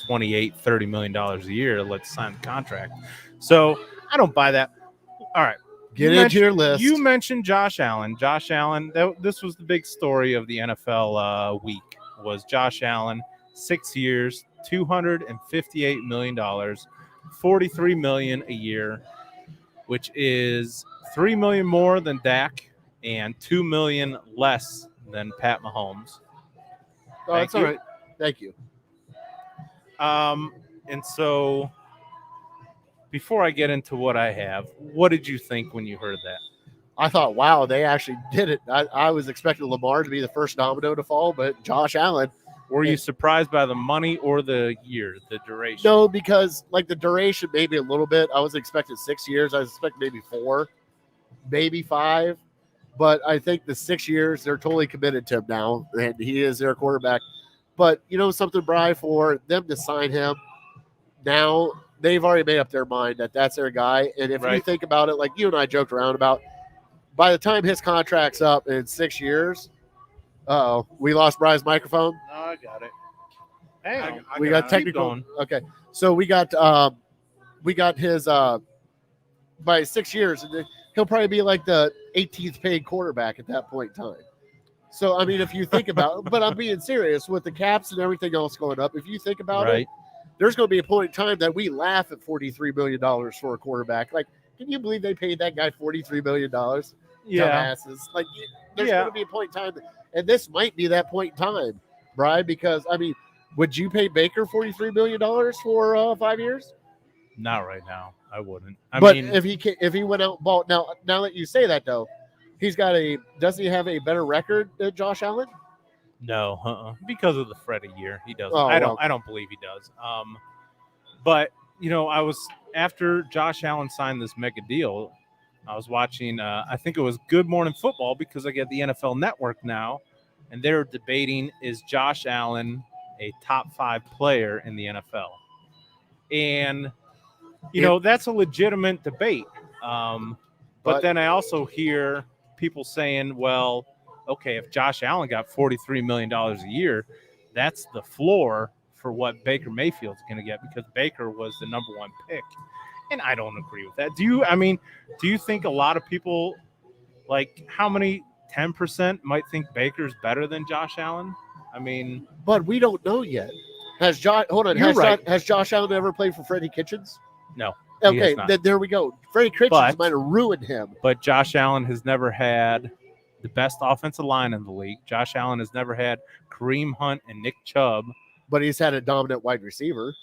$28-30 million a year. Let's sign the contract. So I don't buy that. All right. Get You into your list. You mentioned Josh Allen. Josh Allen, this was the big story of the NFL week, was Josh Allen, 6 years, $258 million, $43 million a year, which is $3 million more than Dak and $2 million less than Pat Mahomes. Oh, that's all right. Thank you. And so before I get into what I have, what did you think when you heard that? I thought, wow, they actually did it. I was expecting Lamar to be the first domino to fall, but Josh Allen. Were you surprised by the money or the year, the duration? No, because like the duration, maybe a little bit. I was expecting 6 years. I was expecting maybe 4, maybe 5. But I think the 6 years, they're totally committed to him now, and he is their quarterback. But you know something, Bri, for them to sign him now, they've already made up their mind that that's their guy. And if you Right. think about it, like you and I joked around about, by the time his contract's up in 6 years, we lost Bri's microphone. No, I got it. Hang on. We got Keep technical. going. Okay, so we got his by 6 years, and he'll probably be like the 18th paid quarterback at that point in time. So I mean, if you think about, but I'm being serious with the caps and everything else going up. If you think about it, Right. there's going to be a point in time that we laugh at $43 million for a quarterback. Like, can you believe they paid that guy $43 million? Yeah. Dumbasses. Like, there's Yeah. going to be a point in time, and this might be that point in time, Brian, because I mean, would you pay Baker $43 million for 5 years? Not right now. I wouldn't. But if he went out and bought now that you say that though, doesn't he have a better record than Josh Allen? No, because of the Freddie year, he doesn't. Oh, I well. don't believe he does. But you know, I was after Josh Allen signed this mega deal, I was watching. I think it was Good Morning Football because I get the NFL Network now, and they're debating is Josh Allen a top 5 player in the NFL, and you know that's a legitimate debate. But then I also hear people saying, well, okay, if Josh Allen got $43 million a year, that's the floor for what Baker Mayfield's going to get because Baker was the number 1 pick. And I don't agree with that. Do you think a lot of people, like how many 10% might think Baker's better than Josh Allen? I mean, but we don't know yet. Has Josh Allen ever played for Freddie Kitchens? No. He Okay, has not. then there we go. Freddie Kitchens But- might have ruined him. But Josh Allen has never had the best offensive line in the league. Josh Allen has never had Kareem Hunt and Nick Chubb But he's had a dominant wide receiver.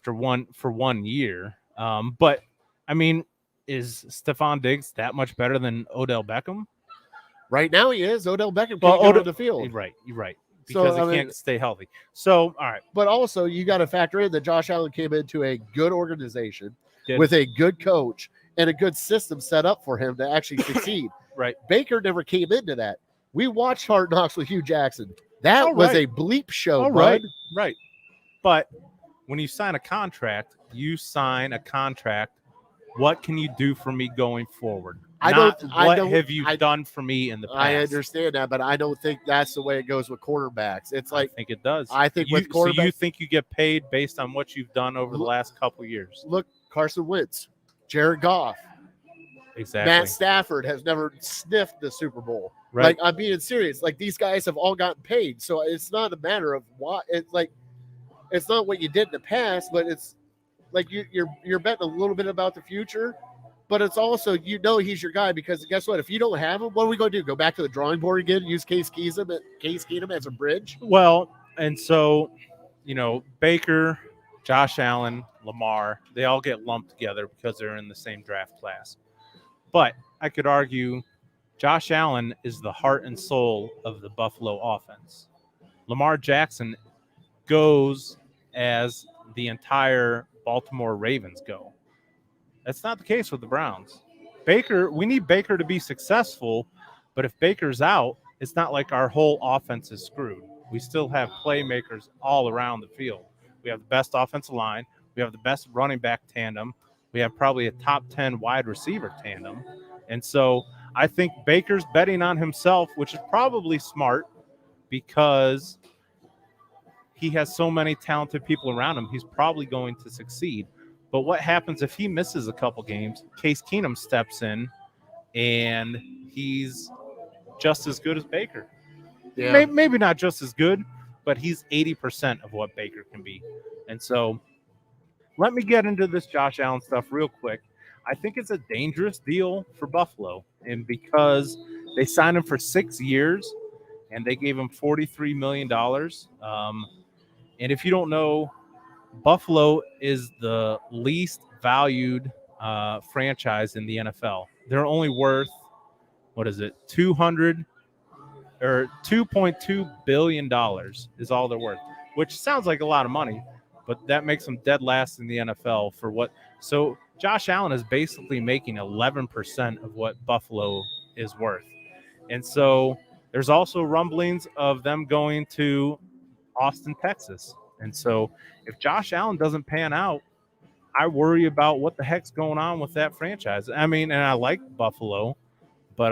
for 1 year. But I mean, is Stephon Diggs that much better than Odell Beckham? Right now he is. Odell Beckham can't Well, get on the field. You're right. So, Because I he mean- can't stay healthy. So, all right. But also you got to factor in that Josh Allen came into a good organization Did. with a good coach and a good system set up for him to actually succeed. Right. Baker never came into that. We watched Hard Knocks with Hugh Jackson. That All was right. a bleep show, All bud. right. But when you sign a contract, what can you do for me going forward? What have you done for me in the past? I understand that, but I don't think that's the way it goes with quarterbacks. It's like I think it does. I think with So you quarterbacks- think you get paid based on what you've done over the last couple years? look, Carson Wentz, Jared Goff, Exactly. Matt Stafford has never sniffed the Super Bowl. Right. Like, I'm being serious. Like, these guys have all gotten paid, so it's not a matter of what. It's like, it's not what you did in the past, but it's like you're betting a little bit about the future. but it's also, he's your guy because guess what? If you don't have him, what are we going to do? Go back to the drawing board again? Use Case Keenum as a bridge? Well, and so, Baker, Josh Allen, Lamar, they all get lumped together because they're in the same draft class. But I could argue Josh Allen is the heart and soul of the Buffalo offense. Lamar Jackson goes as the entire Baltimore Ravens go. That's not the case with the Browns. We need Baker to be successful, but if Baker's out, it's not like our whole offense is screwed. We still have playmakers all around the field. We have the best offensive line. We have the best running back tandem. We have probably a top 10 wide receiver tandem. And so I think Baker's betting on himself, which is probably smart because he has so many talented people around him. He's probably going to succeed. But what happens if he misses a couple games? Case Keenum steps in, and he's just as good as Baker. Yeah. Maybe not just as good, but he's 80% of what Baker can be. And so let me get into this Josh Allen stuff real quick. I think it's a dangerous deal for Buffalo, and because they signed him for 6 years, and they gave him $43 million. And if you don't know, Buffalo is the least valued franchise in the NFL. They're only worth, $2.2 billion is all they're worth, which sounds like a lot of money, but that makes them dead last in the NFL for what. So Josh Allen is basically making 11% of what Buffalo is worth. And so there's also rumblings of them going to Austin, Texas. And so if Josh Allen doesn't pan out, I worry about what the heck's going on with that franchise. I mean, and I like Buffalo, but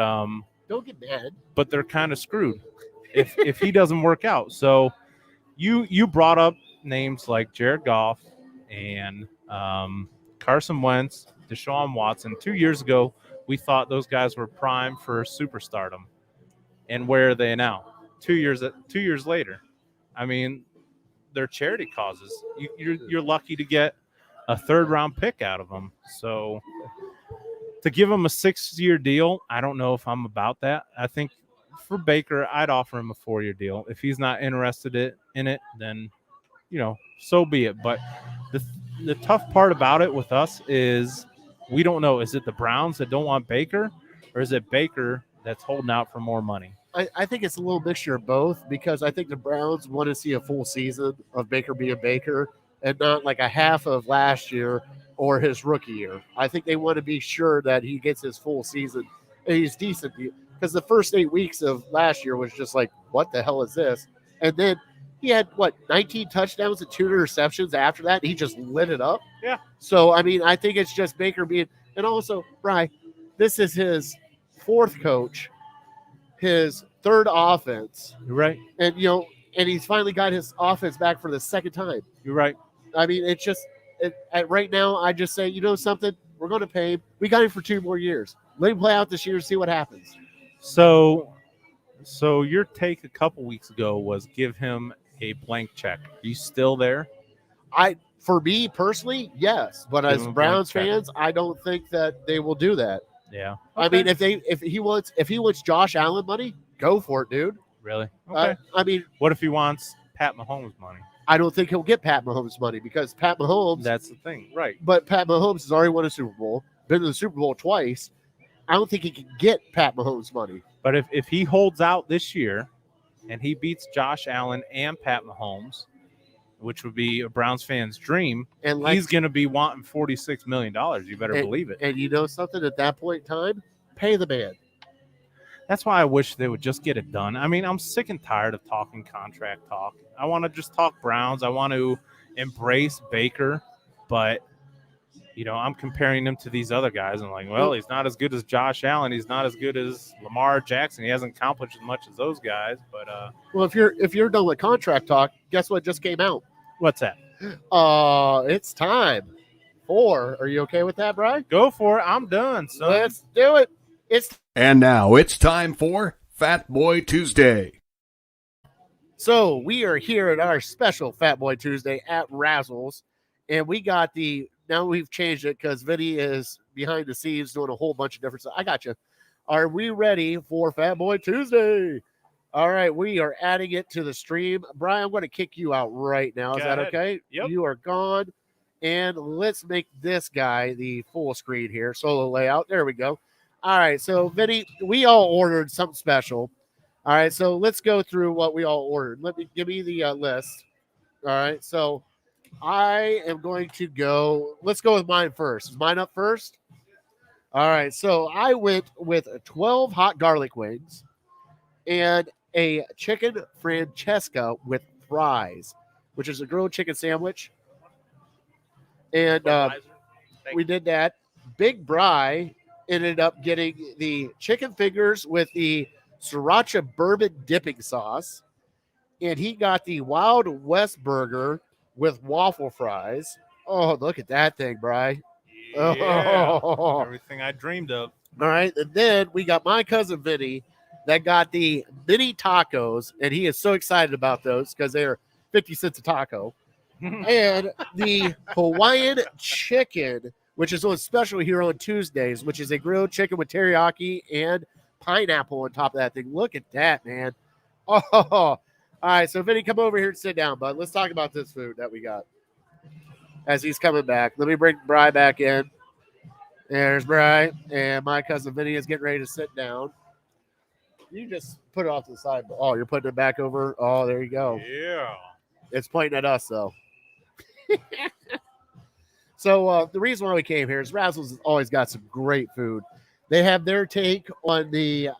Don't get mad. but they're kind of screwed if he doesn't work out. So you brought up names like Jared Goff and Carson Wentz, Deshaun Watson. 2 years ago, we thought those guys were primed for superstardom. And where are they now? 2 years later. I mean, they're charity causes. You're lucky to get a third-round pick out of them. So to give him a 6-year deal, I don't know if I'm about that. I think for Baker, I'd offer him a 4-year deal. If he's not interested in it, then, so be it. But the tough part about it with us is we don't know. Is it the Browns that don't want Baker, or is it Baker that's holding out for more money? I think it's a little mixture of both because I think the Browns want to see a full season of Baker being Baker and not like a half of last year or his rookie year. I think they want to be sure that he gets his full season and he's decent because the first 8 weeks of last year was just like, what the hell is this? And then he had 19 touchdowns and 2 interceptions after that. And he just lit it up. Yeah. So, I mean, I think it's just Baker being, and also, Bri, this is his 4th coach, his 3rd offense. You're right. And, and he's finally got his offense back for the 2nd time. You're right. I mean, it's just right now, I just say, something, we're going to pay him. We got him for 2 more years. Let him play out this year and see what happens. So your take a couple weeks ago was give him a blank check. Are you still there? For me personally, yes. But as Browns fans, I don't think that they will do that. Yeah. Okay. I mean, if he wants Josh Allen money, go for it, dude. Really? Okay. I mean, what if he wants Pat Mahomes money? I don't think he'll get Pat Mahomes money because Pat Mahomes. That's the thing, right? But Pat Mahomes has already won a Super Bowl, been to the Super Bowl twice. I don't think he can get Pat Mahomes money. But if he holds out this year, and he beats Josh Allen and Pat Mahomes, which would be a Browns fan's dream, and he's going to be wanting $46 million. You better believe it. And you know something? At that point in time, pay the man. That's why I wish they would just get it done. I mean, I'm sick and tired of talking contract talk. I want to just talk Browns. I want to embrace Baker, but I'm comparing him to these other guys. I'm like, well, he's not as good as Josh Allen. He's not as good as Lamar Jackson. He hasn't accomplished as much as those guys. But well, if you're done with contract talk, guess what just came out? What's that? It's time for. Are you okay with that, Brian? Go for it. I'm done. So let's do it. And now it's time for Fat Boy Tuesday. So we are here at our special Fat Boy Tuesday at Razzle's, and we got now we've changed it because Vinny is behind the scenes doing a whole bunch of different stuff. I got you. Are we ready for Fat Boy Tuesday? All right, we are adding it to the stream. Brian, I'm going to kick you out right now. Is Go that ahead. okay? Yep. You are gone. And let's make this guy the full screen here. Solo layout. There we go. All right, so Vinny, we all ordered something special. All right, so let's go through what we all ordered. Give me the list. All right, so I am going to go. Let's go with mine first. Is mine up first? All right, so I went with 12 hot garlic wings and a chicken Francesca with fries, which is a grilled chicken sandwich. And we did that. Big Bry ended up getting the chicken fingers with the sriracha bourbon dipping sauce. And he got the Wild West burger with waffle fries. Oh, look at that thing, Bry. Yeah. Oh. Everything I dreamed of. All right. And then we got my cousin Vinny that got the mini tacos. And he is so excited about those because they are 50 cents a taco. And the Hawaiian chicken, which is on special here on Tuesdays, which is a grilled chicken with teriyaki and pineapple on top of that thing. Look at that, man. Oh, all right. So, Vinny, come over here and sit down, bud. Let's talk about this food that we got as he's coming back. Let me bring Bry back in. There's Bry, and my cousin Vinny is getting ready to sit down. You just put it off to the side. Oh, you're putting it back over. Oh, there you go. Yeah. It's pointing at us, though. So the reason why we came here is Razzle's has always got some great food. They have their take on the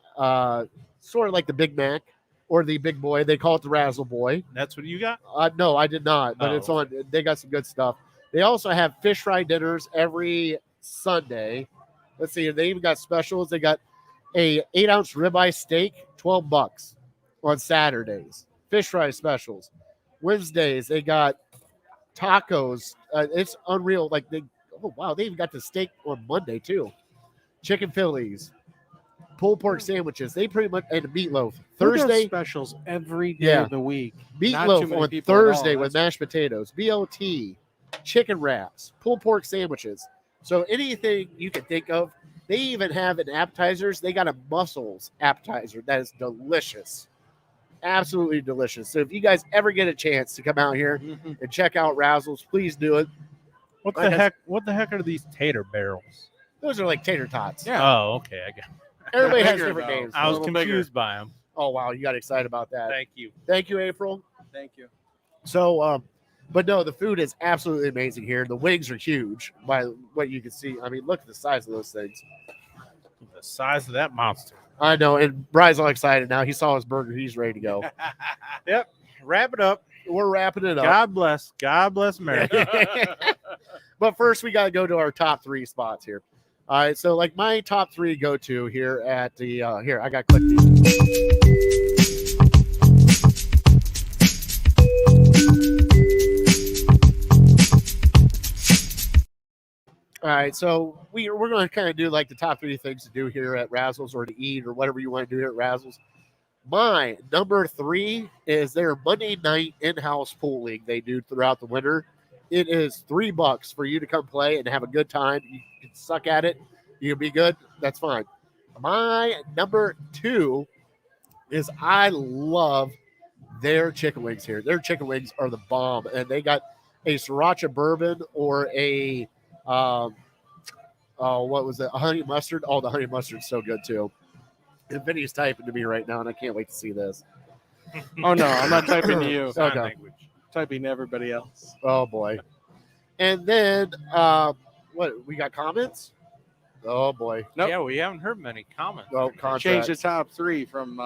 sort of like the Big Mac or the Big Boy. They call it the Razzle Boy. That's what you got? No, I did not, but it's on. They got some good stuff. They also have fish fry dinners every Sunday. Let's see, they even got specials. They got a 8-ounce ribeye steak, $12 on Saturdays. Fish fry specials. Wednesdays they got tacos. It's unreal. Like they even got the steak on Monday too. Chicken Phillies, pulled pork sandwiches. They pretty much and meatloaf. Thursday specials every day of the week. Meatloaf on Thursday with mashed potatoes. BLT, chicken wraps, pulled pork sandwiches. So anything you can think of. They even have an appetizers. They got a mussels appetizer that is delicious. Absolutely delicious. So if you guys ever get a chance to come out here and check out Razzle's, please do it. What the heck are these tater barrels? Those are like tater tots. Yeah. Oh, okay. I got. Everybody has Bigger, different though. names. I was little confused by them. Oh wow, you got excited about that. Thank you. Thank you, April. Thank you. So but no, the food is absolutely amazing here. The wings are huge by what you can see. I mean, look at the size of those things. The size of that monster. I know, and Brian's all excited now. He saw his burger. He's ready to go. Yep. Wrap it up. We're wrapping it up. God bless. God bless America. But first, we got to go to our top 3 spots here. All right, so like my top 3 go to here at the here. I got click these. All right, so we're going to kind of do like the top 3 things to do here at Razzle's or to eat or whatever you want to do here at Razzle's. My number 3 is their Monday night in-house pool league they do throughout the winter. It is $3 for you to come play and have a good time. You can suck at it. You can be good. That's fine. My number 2 is I love their chicken wings here. Their chicken wings are the bomb, and they got a sriracha bourbon or a what was it? A honey mustard. Oh, the honey mustard's so good too. And Vinny's typing to me right now, and I can't wait to see this. Oh no, I'm not typing to you. Sign Okay. language. Typing to everybody else. Oh boy. And then what we got comments? Oh boy. Nope. Yeah, we haven't heard many comments. Oh, Change contracts. the top 3 from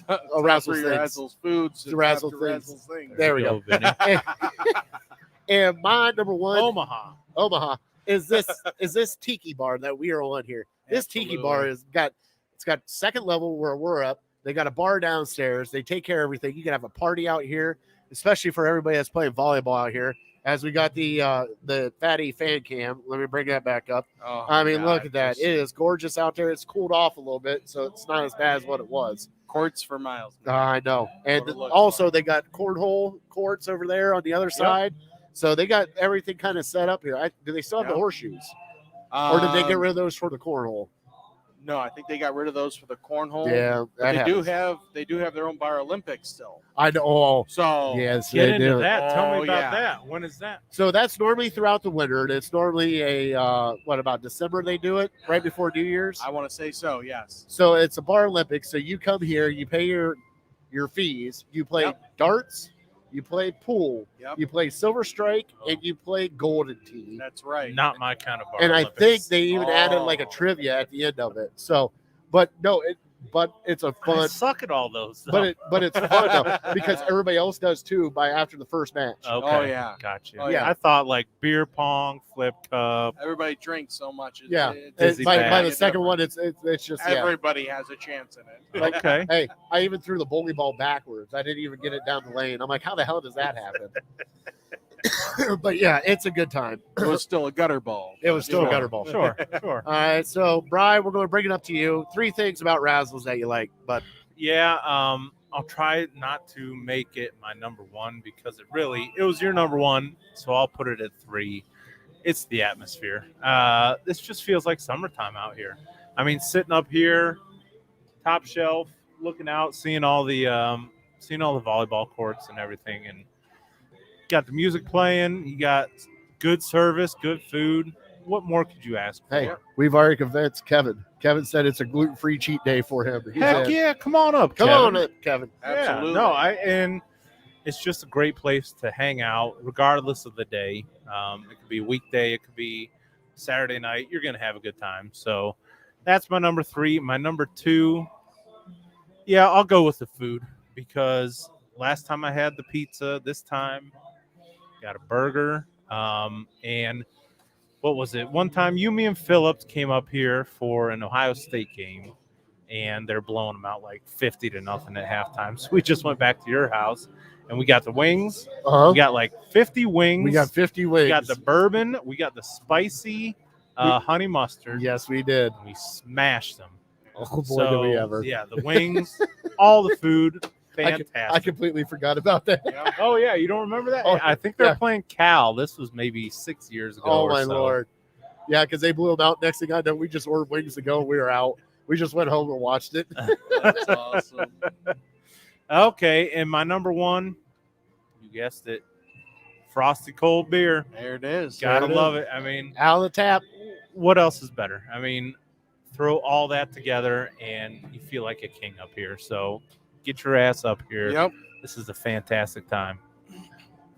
top Razzle's 3 things. Razzle's foods To Razzle top things. Razzle's things. There we go. Vinny. And my number 1, Omaha. is this tiki bar that we are on here. This tiki bar is got second level where we're up. They got a bar downstairs. They take care of everything. You can have a party out here, especially for everybody that's playing volleyball out here. As we got the fatty fan cam. Let me bring that back up. Oh, I mean, God, look at that. just It is gorgeous out there. It's cooled off a little bit, so it's not as bad as what it was. Courts for miles. I know. And What it looks also, like. they got cornhole courts over there on the other side. So they got everything kind of set up here. Do they still have the Yep. horseshoes? Or did they get rid of those for the cornhole? No, I think they got rid of those for the cornhole. Yeah, but that happens. they do have their own Bar Olympics still. I know. Oh, So yes, Get they into do. that. Tell me Oh, about yeah. that. When is that? So that's normally throughout the winter. And it's normally what about December they do it? Right before New Year's? I want to say so, yes. So it's a Bar Olympics. So you come here, you pay your fees, you play Yep. darts, you play pool, Yep. you play Silver Strike, and you play Golden Tee. That's right. Not my kind of bar. And I Olympics. think they even added like a Oh. trivia at the end of it. So, but no, but it's a I fun. suck at all those. Though. But it's fun though because everybody else does too by after the first match. Okay. Oh, yeah. Gotcha. Oh, yeah. I thought like beer pong, flip cup. Everybody drinks so much. Yeah. It's Dizzy By bag. the second one, it's just yeah. Everybody has a chance in it. Like, Okay. hey, I even threw the bowling ball backwards. I didn't even get it down the lane. I'm like, how the hell does that happen? But yeah, it's a good time. It was still a gutter ball. It was still Sure. a gutter ball. Sure. Sure. All right, so Brian, we're going to bring it up to you. 3 things about Razzles that you like, but Yeah. I'll try not to make it my number one because it was your number one, so I'll put it at 3. It's the atmosphere. This just feels like summertime out here. I mean, sitting up here, top shelf, looking out, seeing all the volleyball courts and everything, and got the music playing. You got good service, good food. What more could you ask for? hey, we've already convinced Kevin. Kevin said it's a gluten-free cheat day for him. He Heck said, yeah, come on up, come Kevin. on up, Kevin. Absolutely. Yeah, no, and it's just a great place to hang out, regardless of the day. It could be a weekday, it could be Saturday night. You're gonna have a good time. So that's my number 3. My number 2, yeah, I'll go with the food because last time I had the pizza, this time got a burger. And what was it? One time, me and Phillips came up here for an Ohio State game, and they're blowing them out like 50-0 at halftime. So we just went back to your house, and we got the wings. Uh-huh. We got like 50 wings. We got 50 wings. We got the bourbon. We got the spicy honey mustard. Yes, we did. We smashed them. Oh, boy, did we ever. Yeah, the wings, all the food, I fantastic. completely forgot about that. Oh, yeah, you don't remember that? Oh, I think they're yeah. playing Cal. This was maybe 6 years ago. Oh, or my so. Lord. Yeah, because they blew them out. Next thing I know, we just ordered wings to go. We were out. We just went home and watched it. That's awesome. Okay, and my number 1, you guessed it, frosty cold beer. There it is. Gotta it love it. I mean, Out of the tap. what else is better? I mean, throw all that together and you feel like a king up here. So get your ass up here. Yep. This is a fantastic time.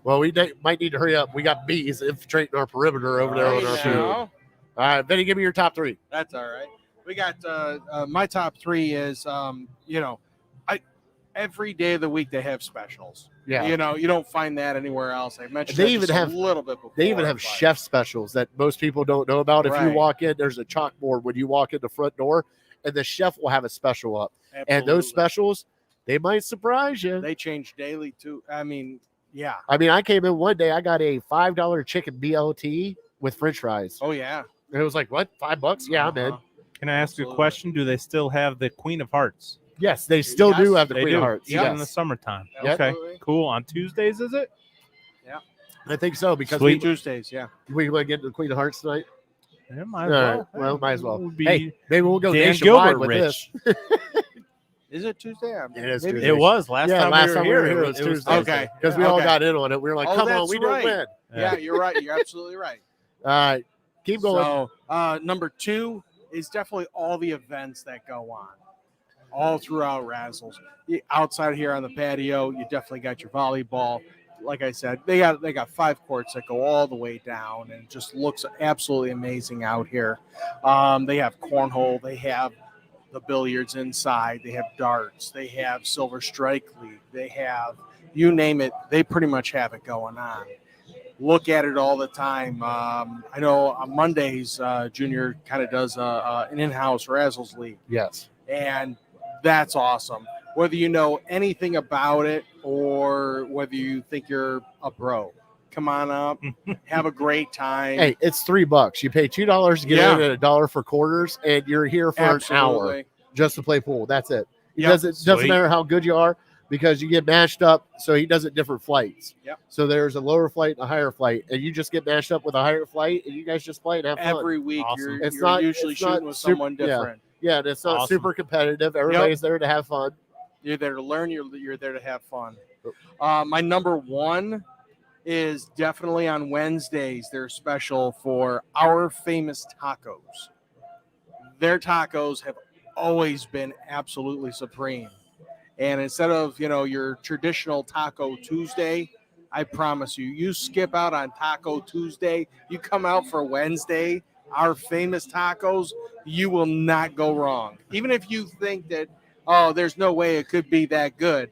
Well, we might need to hurry up. We got bees infiltrating our perimeter over there on our Right food. now. All right, Benny, give me your top 3. That's all right. We got my top 3 is every day of the week they have specials. Yeah. You don't find that anywhere else. I mentioned They that even just have- a little bit before. They even have but- chef specials that most people don't know about. If you Right. walk in, there's a chalkboard when you walk in the front door, and the chef will have a special up. And those Absolutely. specials, they might surprise you. They change daily too. I mean, yeah. I mean, I came in one day, I got a $5 chicken BLT with French fries. Oh yeah. And it was like, what? $5? Yeah, I'm in. Uh-huh. Can I ask you a Absolutely. question? Do they still have the Queen of Hearts? Yes, they still do Yes, have the They Queen do. of Hearts. Even in Yes. the summertime. Yep. Okay, Absolutely. cool. On Tuesdays, is it? I think so because Sweet. Tuesdays, yeah. we want to get to the Queen of Hearts tonight. Yeah, might All as right. Well, might as well. We'll be- Hey, maybe we'll go Dan nationwide Gilbert with rich. this. Is it Tuesday? It is Maybe- Tuesday. It was last Yeah, time last we time were here. it was Tuesday. Okay. Because we all Okay. got in on it. We were like, Oh, come on, that's we didn't right. win. Yeah, you're right. You're absolutely right. All right. Keep going. So number 2 is definitely all the events that go on all throughout Razzles. Outside here on the patio, you definitely got your volleyball. Like I said, they got 5 courts that go all the way down, and it just looks absolutely amazing out here. They have cornhole, they have the billiards inside, they have darts, they have Silver Strike League, they have you name it. They pretty much have it going on. Look at it all the time. I know on Mondays, Junior kind of does an in-house Razzles League, Yes. and that's awesome. Whether you know anything about it or whether you think you're a pro, come on up, have a great time. Hey, it's $3. You pay $2 to get Yeah. in and $1 for quarters, and you're here for an hour Absolutely. just to play pool. That's it. Yep. Doesn't Sweet. matter how good you are. because you get mashed up. So he does it different flights. Yep. So there's a lower flight and a higher flight, and you just get mashed up with a higher flight, and you guys just play and have fun. Every week, Awesome. It's you're not- usually it's not shooting with super- someone different. Yeah, and it's not Awesome. super competitive. Everybody's there to have fun. You're there to learn. You're there to have fun. My number one is definitely on Wednesdays. They're special for Our Famous Tacos. Their tacos have always been absolutely supreme. And instead of, your traditional Taco Tuesday, I promise you skip out on Taco Tuesday, you come out for Wednesday, Our Famous Tacos, you will not go wrong. Even if you think that, there's no way it could be that good,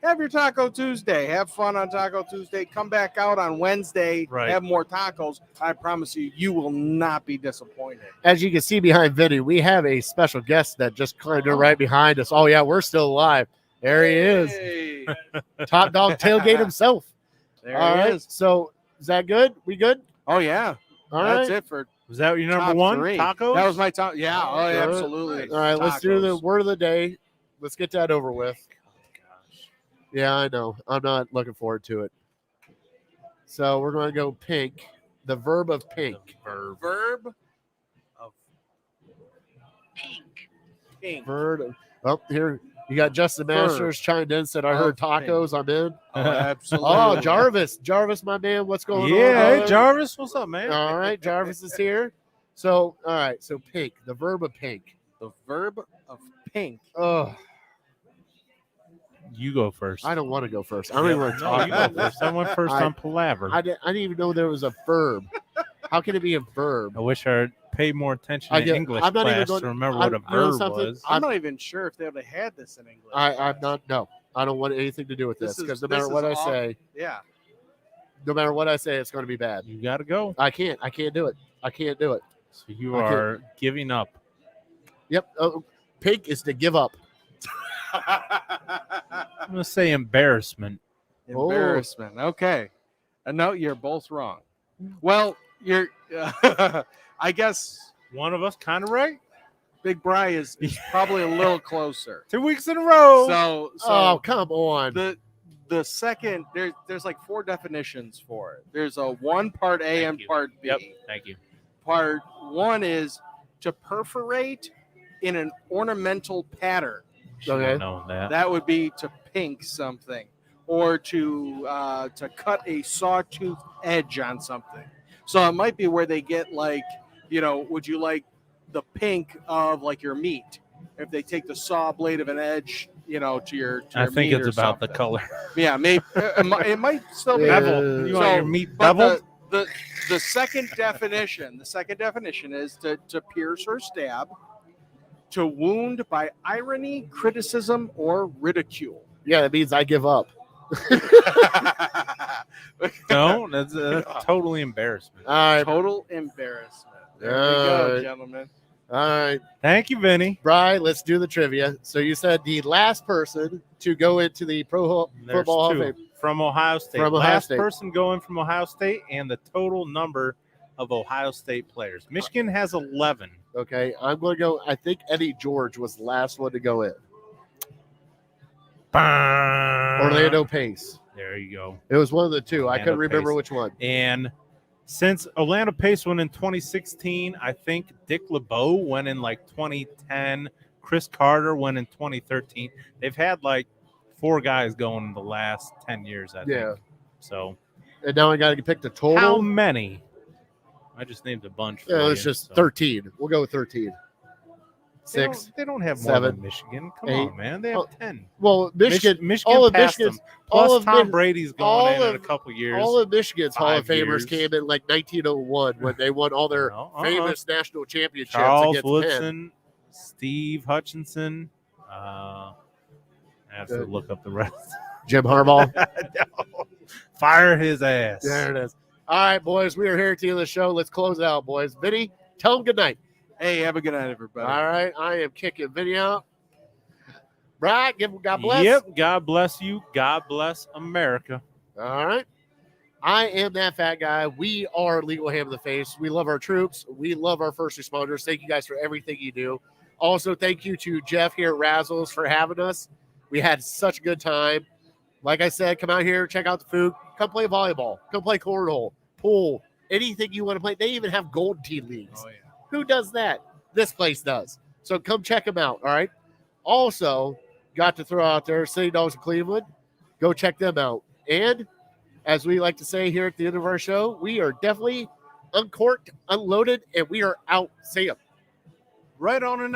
have your Taco Tuesday. Have fun on Taco Tuesday. Come back out on Wednesday. Right. Have more tacos. I promise you will not be disappointed. As you can see behind Vinny, we have a special guest that just climbed in right behind us. Oh, yeah, we're still alive. There he is. Hey. Top dog tailgate himself. There All he right. is. So is that good? We good? Oh, yeah. All That's right. it for Was that your number top one? three. Tacos? That was my top. Yeah. Oh, yeah, Good. absolutely. All right, let's do the Tacos. word of the day. Let's get that over with. Gosh. Yeah, I know. I'm not looking forward to it. So we're going to go pink. The verb of pink. Verb. Verb of pink. Verb. Oh, here you got Justin Verb Masters chimed in. Said I heard of pink. tacos. I'm in. Oh, absolutely. Oh, Jarvis, my man. What's going on? Yeah, hey, brother? Jarvis, what's up, man? All right, Jarvis is here. So, all right. So pink. The verb of pink. The verb of pink. Oh, You go first. I don't want to go first. I don't even want to No, talk you go about this. first. I went first I- on Palaver. I didn't even know there was a verb. How can it be a verb? I wish I paid more attention I in get- English I'm not even class going- to remember I'm- what a you know verb something? was. I'm not even sure if they would have had this in English. I'm not. No, I don't want anything to do with this This is- because no this matter is what I aw- say, Yeah. it's going to be bad. You got to go. I can't do it. I can't do it. So you I can't- are giving up. Yep. Pink is to give up. I'm going to say embarrassment. Embarrassment. Okay. No, you're both wrong. Well, you're. I guess One of us kind of right. Big Bri is probably a little closer. 2 weeks in a row. So Oh, come on. the second there's like 4 definitions for it. There's a 1 part A Thank and you. part B. Yep. Thank you. Part 1 is to perforate in an ornamental pattern. Should Okay. have known that. That would be to pink something, or to cut a sawtooth edge on something. So it might be where they get like, would you like the pink of like your meat? If they take the saw blade of an edge, to your I think meat it's or about the something. color. Yeah, maybe it might still be. Yeah. Bevel. You want So, your meat But beveled? the second definition, is to pierce or stab, to wound by irony, criticism, or ridicule. Yeah, that means I give up. No, that's totally embarrassment. All right. Total embarrassment. There we All go, right. gentlemen. All right. Thank you, Vinny. Bri, let's do the trivia. So you said the last person to go into the Pro There's Football Hall of 2 Fame. from Ohio State. From Ohio Last State. person going from Ohio State and the total number of Ohio State players. Michigan has 11. Okay, I'm going to go. I think Eddie George was the last one to go in. Orlando Pace. There you go. It was one of the two. I Orlando couldn't remember Pace. which one. And since Orlando Pace went in 2016, I think Dick LeBeau went in like 2010. Chris Carter went in 2013. They've had like 4 guys going in the last 10 years, I Yeah. think. So And now I got to pick the total. how many? I just named a bunch. For Yeah, it's you, just so. 13. We'll go with 13. They 6. don't- They don't have more 7, than Michigan. Come 8. on, man. They have Oh, 10. Well, Michigan, Michigan all of passed Michigan's, them. Plus all of Tom Mi- Brady's all going in of- a couple years. all of Michigan's Hall of 5 Famers years. came in like 1901 when they won all their No, famous national championships Charles against Penn. Woodson, Steve Hutchinson. I have to Good. look up the rest. Jim Harbaugh. No. Fire his ass. There it is. All right, boys, we are here at the end of the show. Let's close it out, boys. Vinny, tell them good night. Hey, have a good night, everybody. All right, I am kicking Vinny out. Right, give him God bless. Yep. God bless you. God bless America. All right. I am that fat guy. We are Legal Ham in the Face. We love our troops. We love our first responders. Thank you guys for everything you do. Also, thank you to Jeff here at Razzles for having us. We had such a good time. Like I said, come out here, check out the food, come play volleyball, come play cornhole, pool, anything you want to play. They even have gold tea leagues. Oh, yeah. Who does that? This place does. So come check them out, all right? Also, got to throw out there City Dogs of Cleveland. Go check them out. And as we like to say here at the end of our show, we are definitely uncorked, unloaded, and we are out. See ya. Right on and